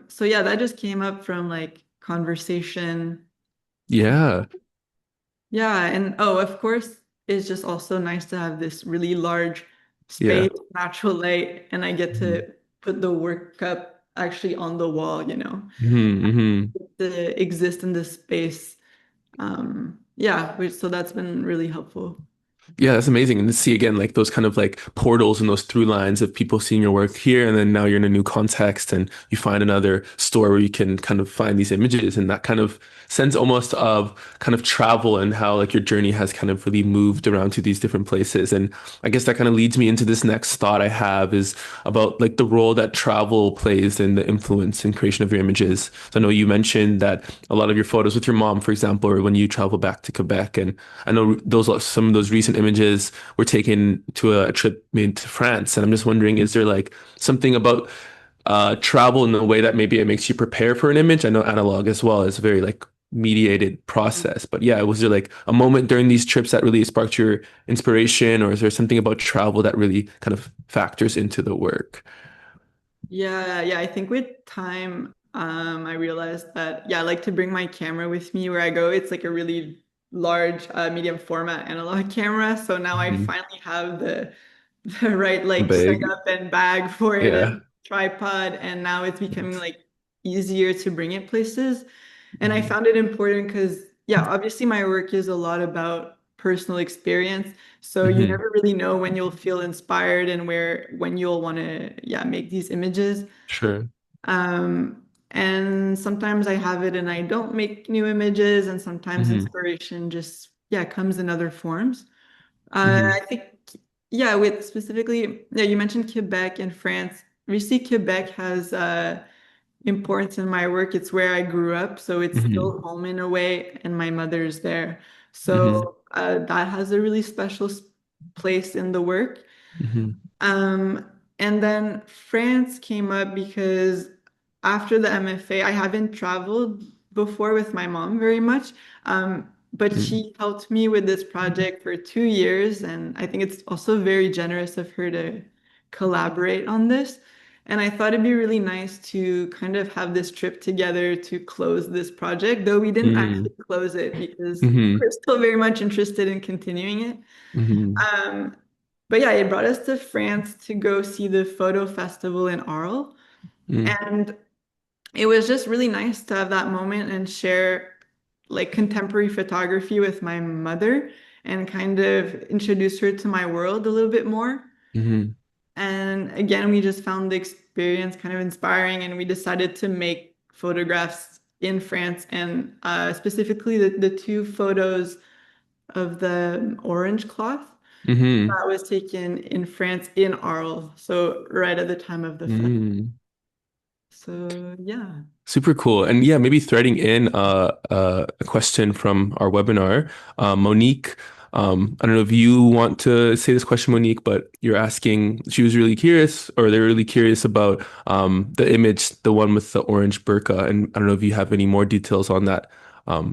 So yeah, that just came up from like conversation. Yeah. Yeah, and oh, of course, it's just also nice to have this really large Yeah. space, natural light, and I get Hmm. to put the work up actually on the wall, Hmm. Hmm. to exist in this space. Yeah, so that's been really helpful. Yeah, that's amazing. And to see again, like those kind of like portals and those through lines of people seeing your work here, and then now you're in a new context and you find another store where you can kind of find these images and that kind of sense almost of kind of travel and how like your journey has kind of really moved around to these different places. And I guess that kind of leads me into this next thought I have is about like the role that travel plays in the influence and creation of your images. So I know you mentioned that a lot of your photos with your mom, for example, or when you travel back to Quebec, and I know those some of those recent images were taken to a trip made to France, and I'm just wondering, is there like something about travel in a way that maybe it makes you prepare for an image? I know analog as well is a very like mediated process, but yeah, was there like a moment during these trips that really sparked your inspiration, or is there something about travel that really kind of factors into the work? Yeah, yeah. I think with time, I realized that, yeah, I like to bring my camera with me where I go. It's like a really large, medium format analog camera. So now I Mhm. finally have the right like Big, setup and bag for it yeah. and tripod. And now it's becoming like easier to bring it places. And I Mhm. found it important because, yeah, obviously my work is a lot about personal experience. So you Mhm. never really know when you'll feel inspired and when you'll want to, yeah, make these images. Sure. And sometimes I have it and I don't make new images, and sometimes Hmm. inspiration just, yeah, comes in other forms. Hmm. I think, yeah, with specifically, yeah, you mentioned Quebec and France. Obviously, Quebec has importance in my work. It's where I grew up, so it's Hmm. still home in a way, and my mother's there. Hmm. So that has a really special place in the work. Hmm. Um, and then France came up because after the MFA, I haven't traveled before with my mom very much. But Hmm. she helped me with this project for 2 years, and I think it's also very generous of her to collaborate on this. And I thought it'd be really nice to kind of have this trip together to close this project, though we didn't Hmm. actually close it because Hmm. we're still very much interested in continuing it. Hmm. Um, but yeah, it brought us to France to go see the photo festival in Arles. Hmm. And it was just really nice to have that moment and share like contemporary photography with my mother and kind of introduce her to my world a little bit more. Hmm. And again, we just found the experience kind of inspiring, and we decided to make photographs in France, and specifically the two photos of the orange cloth. Hmm. That was taken in France in Arles, so right at the time of the fest. Hmm. So yeah. Super cool. And yeah, maybe threading in a question from our webinar, Monique. I don't know if you want to say this question, Monique, but you're asking, she was really curious, or they're really curious about the image, the one with the orange burqa. And I don't know if you have any more details on that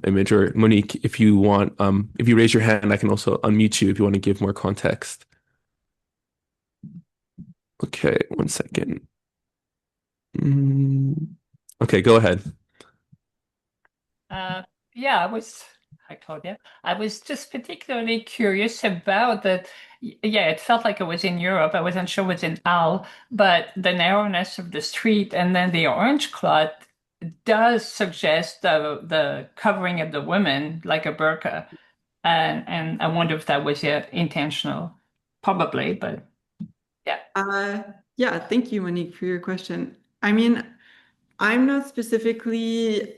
image, or Monique, if you want, if you raise your hand, I can also unmute you if you want to give more context. Okay, one second. Mm, okay, go ahead. Uh, yeah, hi Claudia. I was just particularly curious about that. Yeah, it felt like it was in Europe. I wasn't sure it was in Al, but the narrowness of the street and then the orange cloth does suggest the covering of the women like a burqa, and I wonder if that was intentional, probably, but yeah. Uh, yeah, thank you, Monique, for your question. I mean, I'm not specifically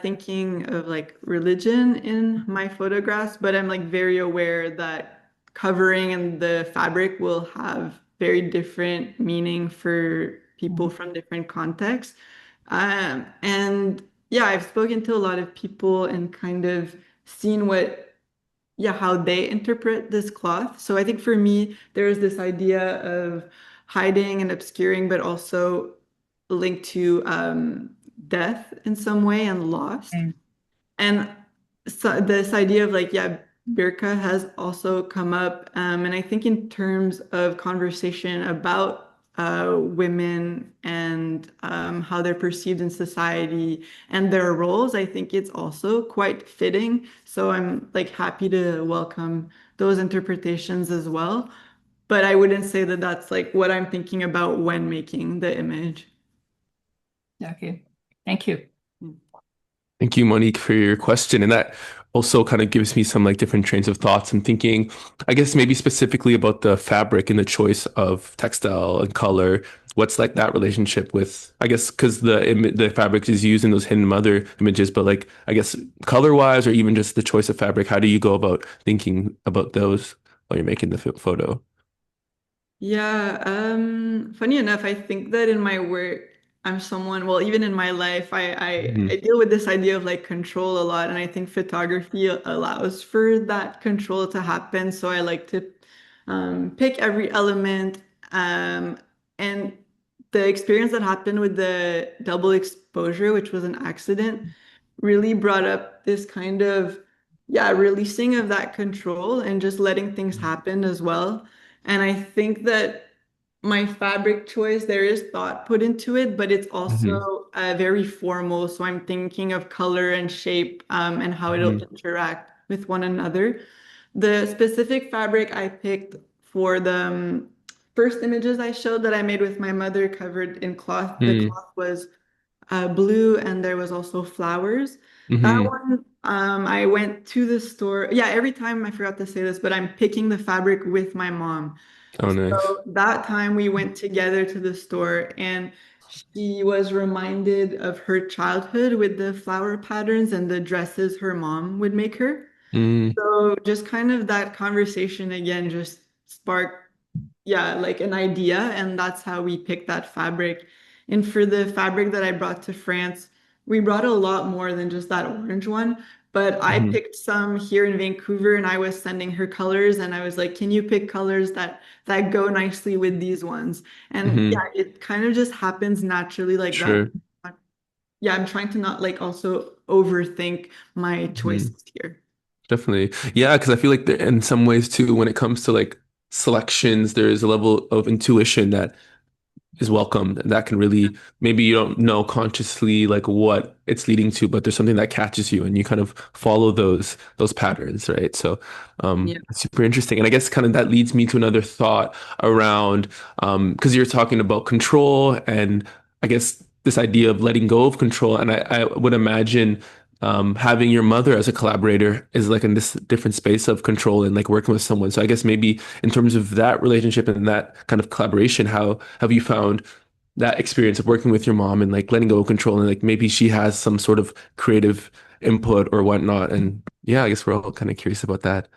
thinking of like religion in my photographs, but I'm like very aware that covering and the fabric will have very different meaning for people Mhm. from different contexts. And yeah, I've spoken to a lot of people and kind of seen yeah, how they interpret this cloth. So I think for me, there's this idea of hiding and obscuring, but also linked to death in some way and loss. Mm. And so this idea of like, yeah, Birka has also come up. And I think in terms of conversation about women and how they're perceived in society and their roles, I think it's also quite fitting. So I'm like happy to welcome those interpretations as well. But I wouldn't say that that's like what I'm thinking about when making the image. Okay, thank you. Thank you, Monique, for your question. And that also kind of gives me some like different trains of thoughts and thinking, I guess maybe specifically about the fabric and the choice of textile and color. What's like that relationship with, I guess, because the fabric is used in those hidden mother images, but like, I guess color wise, or even just the choice of fabric, how do you go about thinking about those while you're making the photo? Yeah, funny enough, I think that in my work, I'm someone, well, even in my life, I Hmm. deal with this idea of like control a lot, and I think photography allows for that control to happen. So I like to pick every element, and the experience that happened with the double exposure, which was an accident, really brought up this kind of, yeah, releasing of that control and just letting things happen as well. And I think that my fabric choice, there is thought put into it, but it's Hmm. also very formal. So I'm thinking of color and shape and how it'll Hmm. interact with one another. The specific fabric I picked for the first images I showed that I made with my mother covered in cloth, the Hmm. cloth was blue and there was also flowers. That Hmm. one, I went to the store. Yeah, every time I forgot to say this, but I'm picking the fabric with my mom. Oh, nice. So that time we went together to the store and she was reminded of her childhood with the flower patterns and the dresses her mom would make her. Mm. So just kind of that conversation again just sparked, yeah, like an idea, and that's how we picked that fabric. And for the fabric that I brought to France, we brought a lot more than just that orange one. But I Hmm. picked some here in Vancouver, and I was sending her colors, and I was like, "Can you pick colors that go nicely with these ones?" And Hmm. yeah, it kind of just happens naturally like that. Sure. Yeah, I'm trying to not like also overthink my Hmm. choices here. Definitely. Yeah, because I feel like in some ways too, when it comes to like selections, there is a level of intuition that is welcomed and that can really, maybe you don't know consciously like what it's leading to, but there's something that catches you and you kind of follow those patterns, right? So Yeah. it's super interesting. And I guess kind of that leads me to another thought around because you're talking about control and I guess this idea of letting go of control. And I would imagine having your mother as a collaborator is like in this different space of control and like working with someone. So I guess maybe in terms of that relationship and that kind of collaboration, how have you found that experience of working with your mom and like letting go of control and like maybe she has some sort of creative input or whatnot? And yeah, I guess we're all kind of curious about that.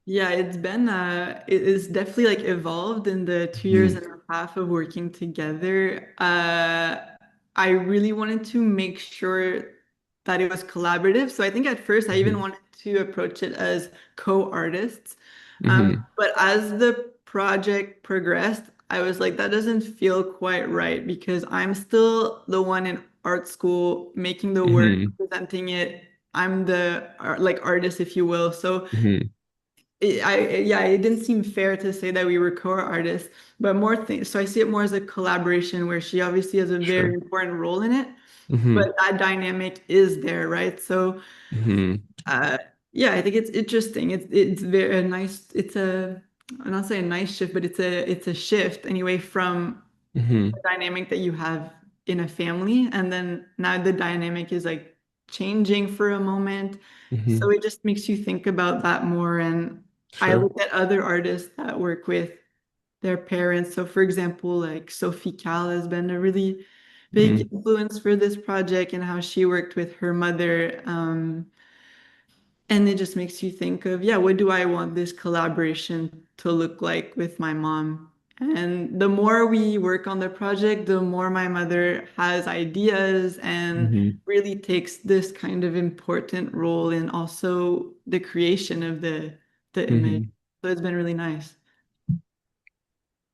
Yeah, it's been it is definitely like evolved in the 2 years Mhm. and a half of working together. I really wanted to make sure that it was collaborative. So I think at first I even Mhm. wanted to approach it as co-artists. Mhm. But as the project progressed, I was like, that doesn't feel quite right because I'm still the one in art school making the work, Mhm. presenting it. I'm the like artist, if you will. So Mhm. yeah, it didn't seem fair to say that we were co-artists, but more things. So I see it more as a collaboration where she obviously has a very Sure. important role in it, Mhm. but that dynamic is there, right? So Mhm. uh, yeah, I think it's interesting. It's very a nice. It's a I'm not saying a nice shift, but it's a shift anyway from Mhm. the dynamic that you have in a family, and then now the dynamic is like changing for a moment. So Hmm. it just makes you think about that more. And I Sure. look at other artists that work with their parents. So for example, like Sophie Calle has been a really big Mm. influence for this project and how she worked with her mother. And it just makes you think of, yeah, what do I want this collaboration to look like with my mom? And the more we work on the project, the more my mother has ideas and Hmm. really takes this kind of important role in also the creation of the image. Hmm. So it's been really nice.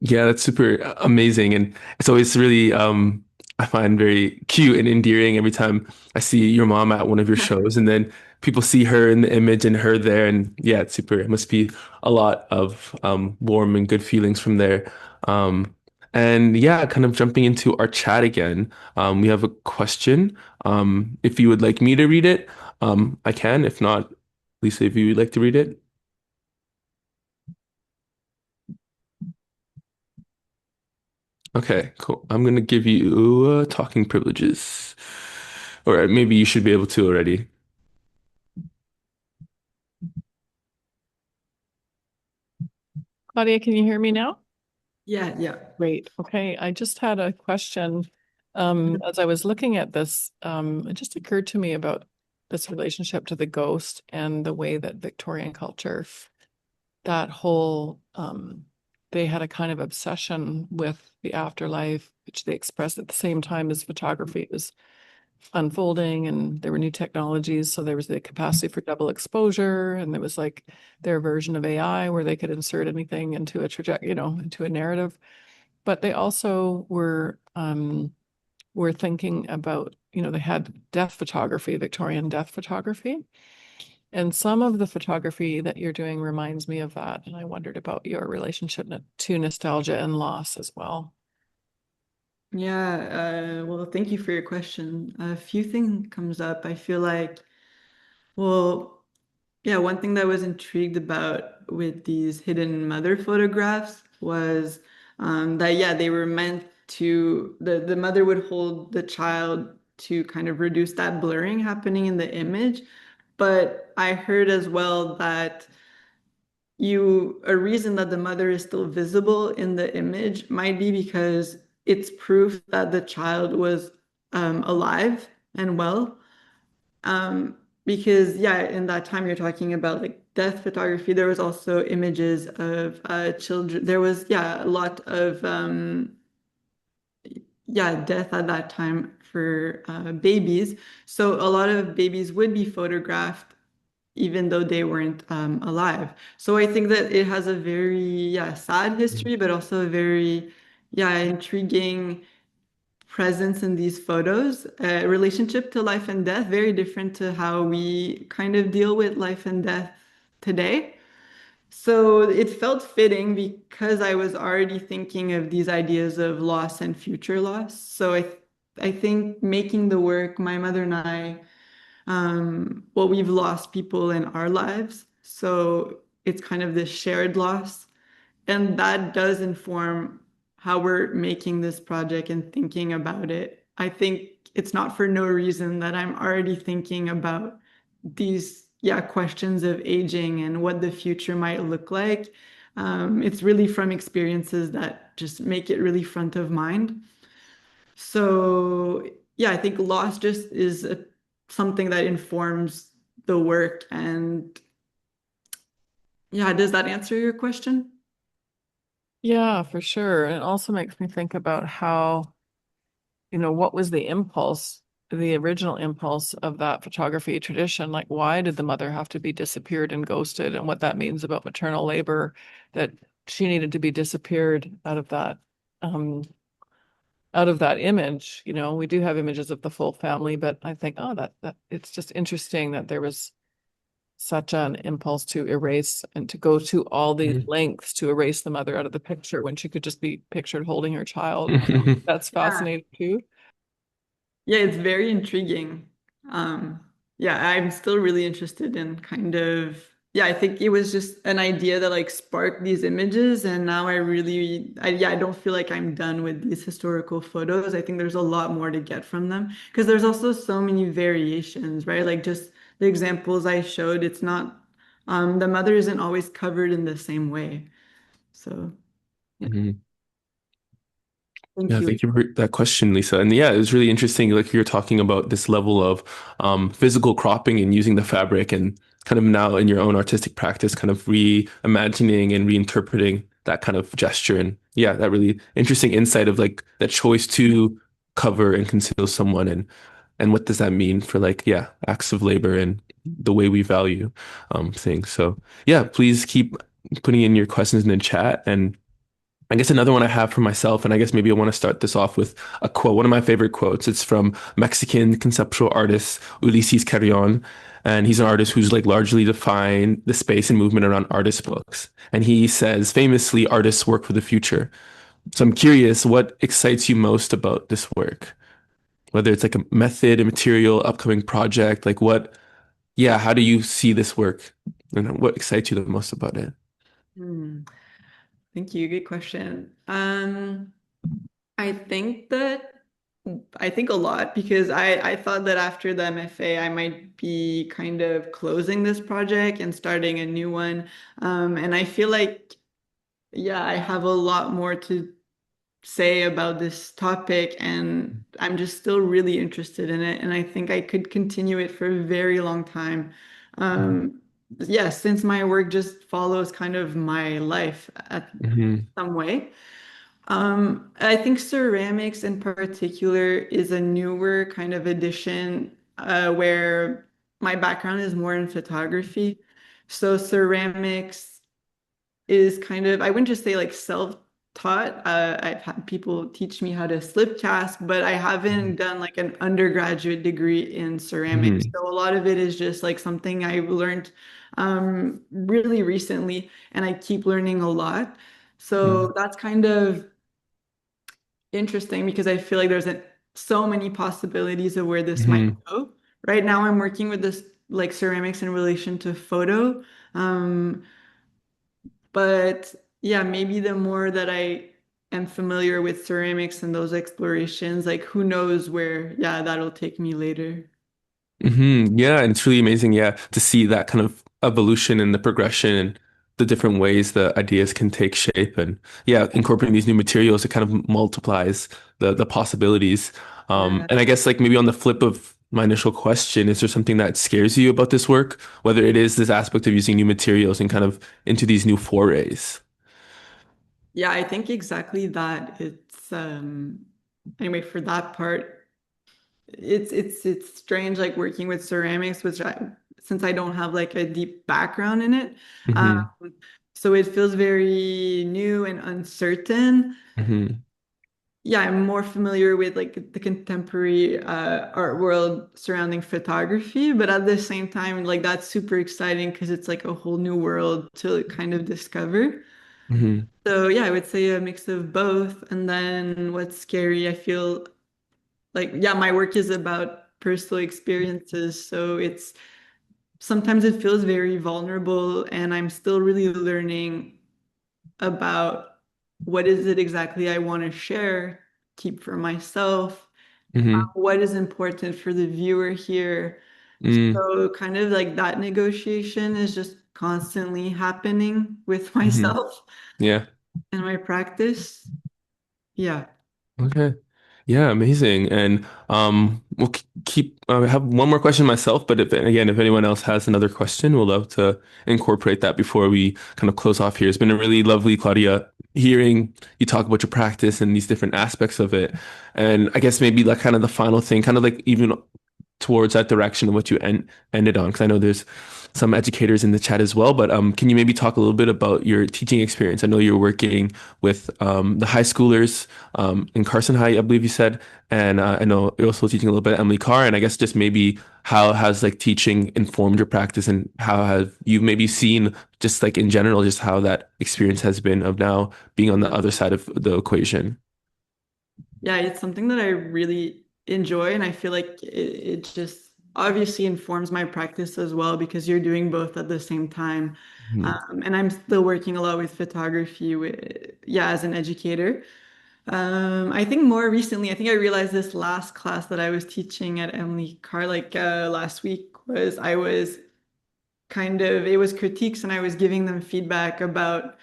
Yeah, that's super amazing. And it's always really, I find very cute and endearing every time I see your mom at one of your shows and then people see her in the image and her there. And yeah, it's super, it must be a lot of warm and good feelings from there. Um, and yeah, kind of jumping into our chat again, we have a question. If you would like me to read it, I can. If not, Lisa, if you would like to read it. Okay, cool. I'm gonna give you talking privileges. Or maybe you should be able to already. Claudia, can you hear me now? Yeah, yeah. Great. Okay. I just had a question. As I was looking at this, it just occurred to me about this relationship to the ghost and the way that Victorian culture, that whole, they had a kind of obsession with the afterlife, which they expressed at the same time as photography was unfolding and there were new technologies. So there was the capacity for double exposure, and there was like their version of AI where they could insert anything into a trajectory, into a narrative. But they also were thinking about, they had death photography, Victorian death photography. And some of the photography that you're doing reminds me of that. And I wondered about your relationship to nostalgia and loss as well. Yeah, well, thank you for your question. A few things comes up. I feel like, well, yeah, one thing that I was intrigued about with these hidden mother photographs was that, yeah, they were meant to, the mother would hold the child to kind of reduce that blurring happening in the image. But I heard as well that a reason that the mother is still visible in the image might be because it's proof that the child was alive and well. Um, because yeah, in that time you're talking about like death photography, there was also images of children. There was a lot of death at that time for babies. So a lot of babies would be photographed even though they weren't alive. So I think that it has a very sad history, but also a very intriguing presence in these photos, a relationship to life and death, very different to how we kind of deal with life and death today. So it felt fitting because I was already thinking of these ideas of loss and future loss. So I think making the work, my mother and I, well, we've lost people in our lives. So it's kind of this shared loss. And that does inform how we're making this project and thinking about it. I think it's not for no reason that I'm already thinking about these, questions of aging and what the future might look like. It's really from experiences that just make it really front of mind. So, yeah, I think loss just is something that informs the work. And yeah, does that answer your question? Yeah, for sure. And it also makes me think about how, what was the impulse, the original impulse of that photography tradition? Like, why did the mother have to be disappeared and ghosted, and what that means about maternal labor, that she needed to be disappeared um, out of that image. We do have images of the full family, but I think, oh, that it's just interesting that there was such an impulse to erase and to go to all these Mhm. lengths to erase the mother out of the picture when she could just be pictured holding her child. That's Yeah. fascinating too. Yeah, it's very intriguing. Yeah, I'm still really interested in kind of yeah, I think it was just an idea that like sparked these images, and now I don't feel like I'm done with these historical photos. I think there's a lot more to get from them because there's also so many variations, right? Like just the examples I showed, it's not the mother isn't always covered in the same way. So yeah, Mhm. thank Yeah, you. thank you for that question, Lisa. And yeah, it was really interesting. Like you're talking about this level of physical cropping and using the fabric, and kind of now in your own artistic practice, kind of reimagining and reinterpreting that kind of gesture. And yeah, that really interesting insight of like that choice to cover and conceal someone, and what does that mean for like, yeah, acts of labor and the way we value things. So yeah, please keep putting in your questions in the chat. And I guess another one I have for myself, and I guess maybe I want to start this off with a quote, one of my favorite quotes. It's from Mexican conceptual artist Ulises Carrion. And he's an artist who's like largely defined the space and movement around artist books. And he says famously, artists work for the future. So I'm curious, what excites you most about this work? Whether it's like a method, a material, upcoming project, like what, yeah, how do you see this work? And what excites you the most about it? Hmm. Thank you. Good question. I think that I think a lot because I thought that after the MFA I might be kind of closing this project and starting a new one. And I feel like yeah, I have a lot more to say about this topic and I'm just still really interested in it and I think I could continue it for a very long time. Um, yeah, since my work just follows kind of my life at Mm-hmm. some way. I think ceramics in particular is a newer kind of addition where my background is more in photography. So ceramics is kind of, I wouldn't just say like self-taught. I've had people teach me how to slip cast, but I haven't done like an undergraduate degree in ceramics. Mm-hmm. So a lot of it is just like something I've learned really recently, and I keep learning a lot. So that's kind of interesting because I feel like so many possibilities of where this might Mm-hmm. go. Right now, I'm working with this like ceramics in relation to photo. Um, but yeah, maybe the more that I am familiar with ceramics and those explorations, like who knows where, yeah, that'll take me later. Yeah, and it's really amazing, yeah, to see that kind of evolution and the progression and the different ways the ideas can take shape. And yeah, incorporating these new materials, it kind of multiplies the possibilities. Yeah. And I guess like maybe on the flip of my initial question, is there something that scares you about this work? Whether it is this aspect of using new materials and kind of into these new forays. Yeah, I think exactly that. It's anyway, for that part, it's strange like working with ceramics, which since I don't have like a deep background in it. Um, Hmm. so it feels very new and uncertain. Hmm. Yeah, I'm more familiar with like the contemporary art world surrounding photography, but at the same time, like that's super exciting because it's like a whole new world to kind of discover. Hmm. So yeah, I would say a mix of both. And then what's scary, I feel like, yeah, my work is about personal experiences. So it's sometimes it feels very vulnerable, and I'm still really learning about what is it exactly I want to share, keep for myself, Hmm. what is important for the viewer here. Hmm. So kind of like that negotiation is just constantly happening with Hmm. myself Yeah. and my practice. Yeah. Okay. Yeah, amazing. And we'll keep I have one more question myself, but if anyone else has another question, we'll love to incorporate that before we kind of close off here. It's been a really lovely, Claudia, hearing you talk about your practice and these different aspects of it. And I guess maybe like kind of the final thing, kind of like even towards that direction of what you ended on, because I know there's some educators in the chat as well. But can you maybe talk a little bit about your teaching experience? I know you're working with the high schoolers in Carson High, I believe you said, and I know you're also teaching a little bit at Emily Carr. And I guess just maybe how has like teaching informed your practice, and how have you maybe seen just like in general, just how that experience has been of now being on the other side of the equation? Yeah, it's something that I really enjoy, and I feel like it just obviously informs my practice as well because you're doing both at the same time. Mhm. And I'm still working a lot with photography, yeah, as an educator. I think more recently, I think I realized this last class that I was teaching at Emily Carr, like last week, was I was it was critiques and I was giving them feedback about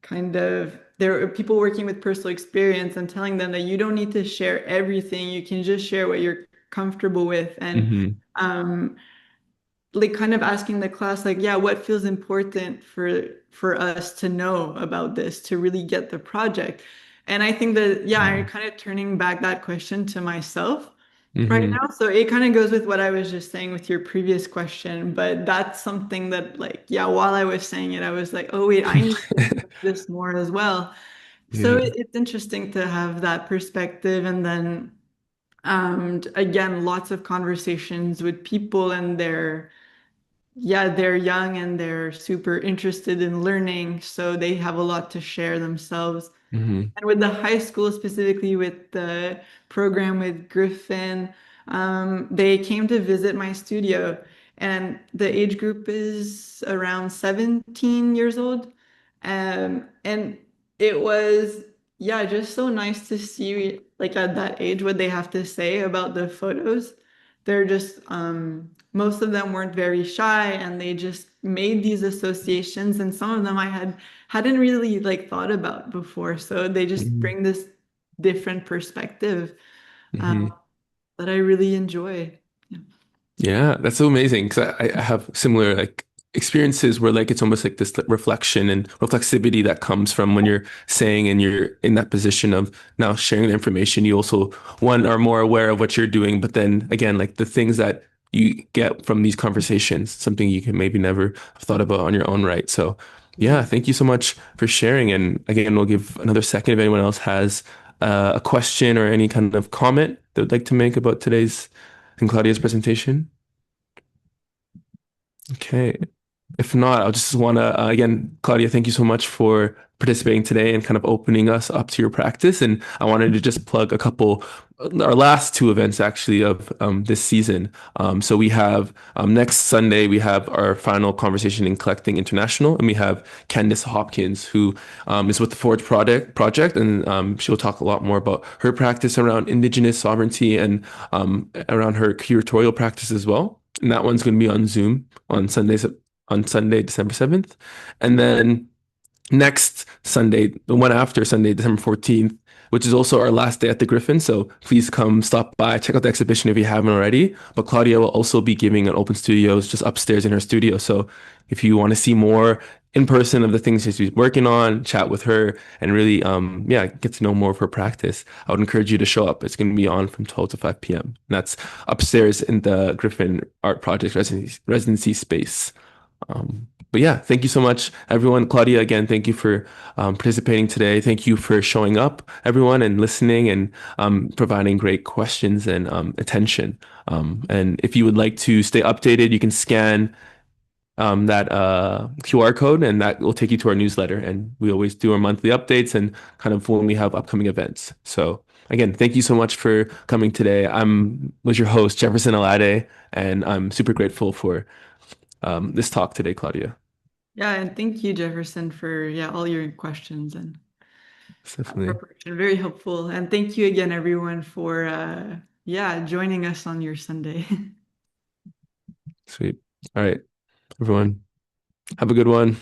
there are people working with personal experience and telling them that you don't need to share everything. You can just share what you're comfortable with. And Mhm. um, like kind of asking the class, like, yeah, what feels important for us to know about this to really get the project? And I think that, yeah, I'm kind of turning back that question to myself right Mhm. now. So it kind of goes with what I was just saying with your previous question, but that's something that, like, yeah, while I was saying it, I was like, oh wait, I need to know this more as well. So Yeah. it's interesting to have that perspective, and then again, lots of conversations with people, and they're young and they're super interested in learning, so they have a lot to share themselves. Mhm. And with the high school, specifically with the program with Griffin, they came to visit my studio, and the age group is around 17 years old. And it was, yeah, just so nice to see, like at that age, what they have to say about the photos. They're just, most of them weren't very shy, and they just made these associations, and some of them hadn't really like thought about before. So they just Mhm. bring this different perspective uh, Mhm. that I really enjoy. Yeah. Yeah, that's so amazing because I have similar like experiences where like it's almost like this like, reflection and reflexivity that comes from when you're saying and you're in that position of now sharing the information. You also one are more aware of what you're doing, but then again, like the things that you get from these conversations, something you can maybe never have thought about on your own right. So yeah, thank you so much for sharing. And again, we'll give another second if anyone else has a question or any kind of comment they would like to make about today's and Claudia's presentation. Okay. If not, I'll just want to, again, Claudia, thank you so much for participating today and kind of opening us up to your practice. And I wanted to just plug a couple, our last two events actually of this season. So we have next Sunday, we have our final conversation in Collecting International, and we have Candice Hopkins, who is with the Forge project, and she'll talk a lot more about her practice around Indigenous sovereignty and around her curatorial practice as well. And that one's going to be on Zoom on Sunday, December 7th. And then next Sunday, the one after Sunday, December 14th, which is also our last day at the Griffin. So please come stop by, check out the exhibition if you haven't already. But Claudia will also be giving an open studios just upstairs in her studio. So if you want to see more in person of the things she's working on, chat with her and really, yeah, get to know more of her practice, I would encourage you to show up. It's going to be on from 12 to 5 p.m. And that's upstairs in the Griffin Art Project residency space. But yeah, thank you so much, everyone. Claudia, again, thank you for participating today. Thank you for showing up, everyone, and listening and providing great questions and attention. And if you would like to stay updated, you can scan that QR code, and that will take you to our newsletter. And we always do our monthly updates and kind of when we have upcoming events. So again, thank you so much for coming today. Was your host, Jefferson Alade, and I'm super grateful for this talk today, Claudia. Yeah, and thank you, Jefferson, for all your questions and Definitely. preparation. Very helpful. And thank you again, everyone, for joining us on your Sunday. Sweet. All right, everyone. Have a good one.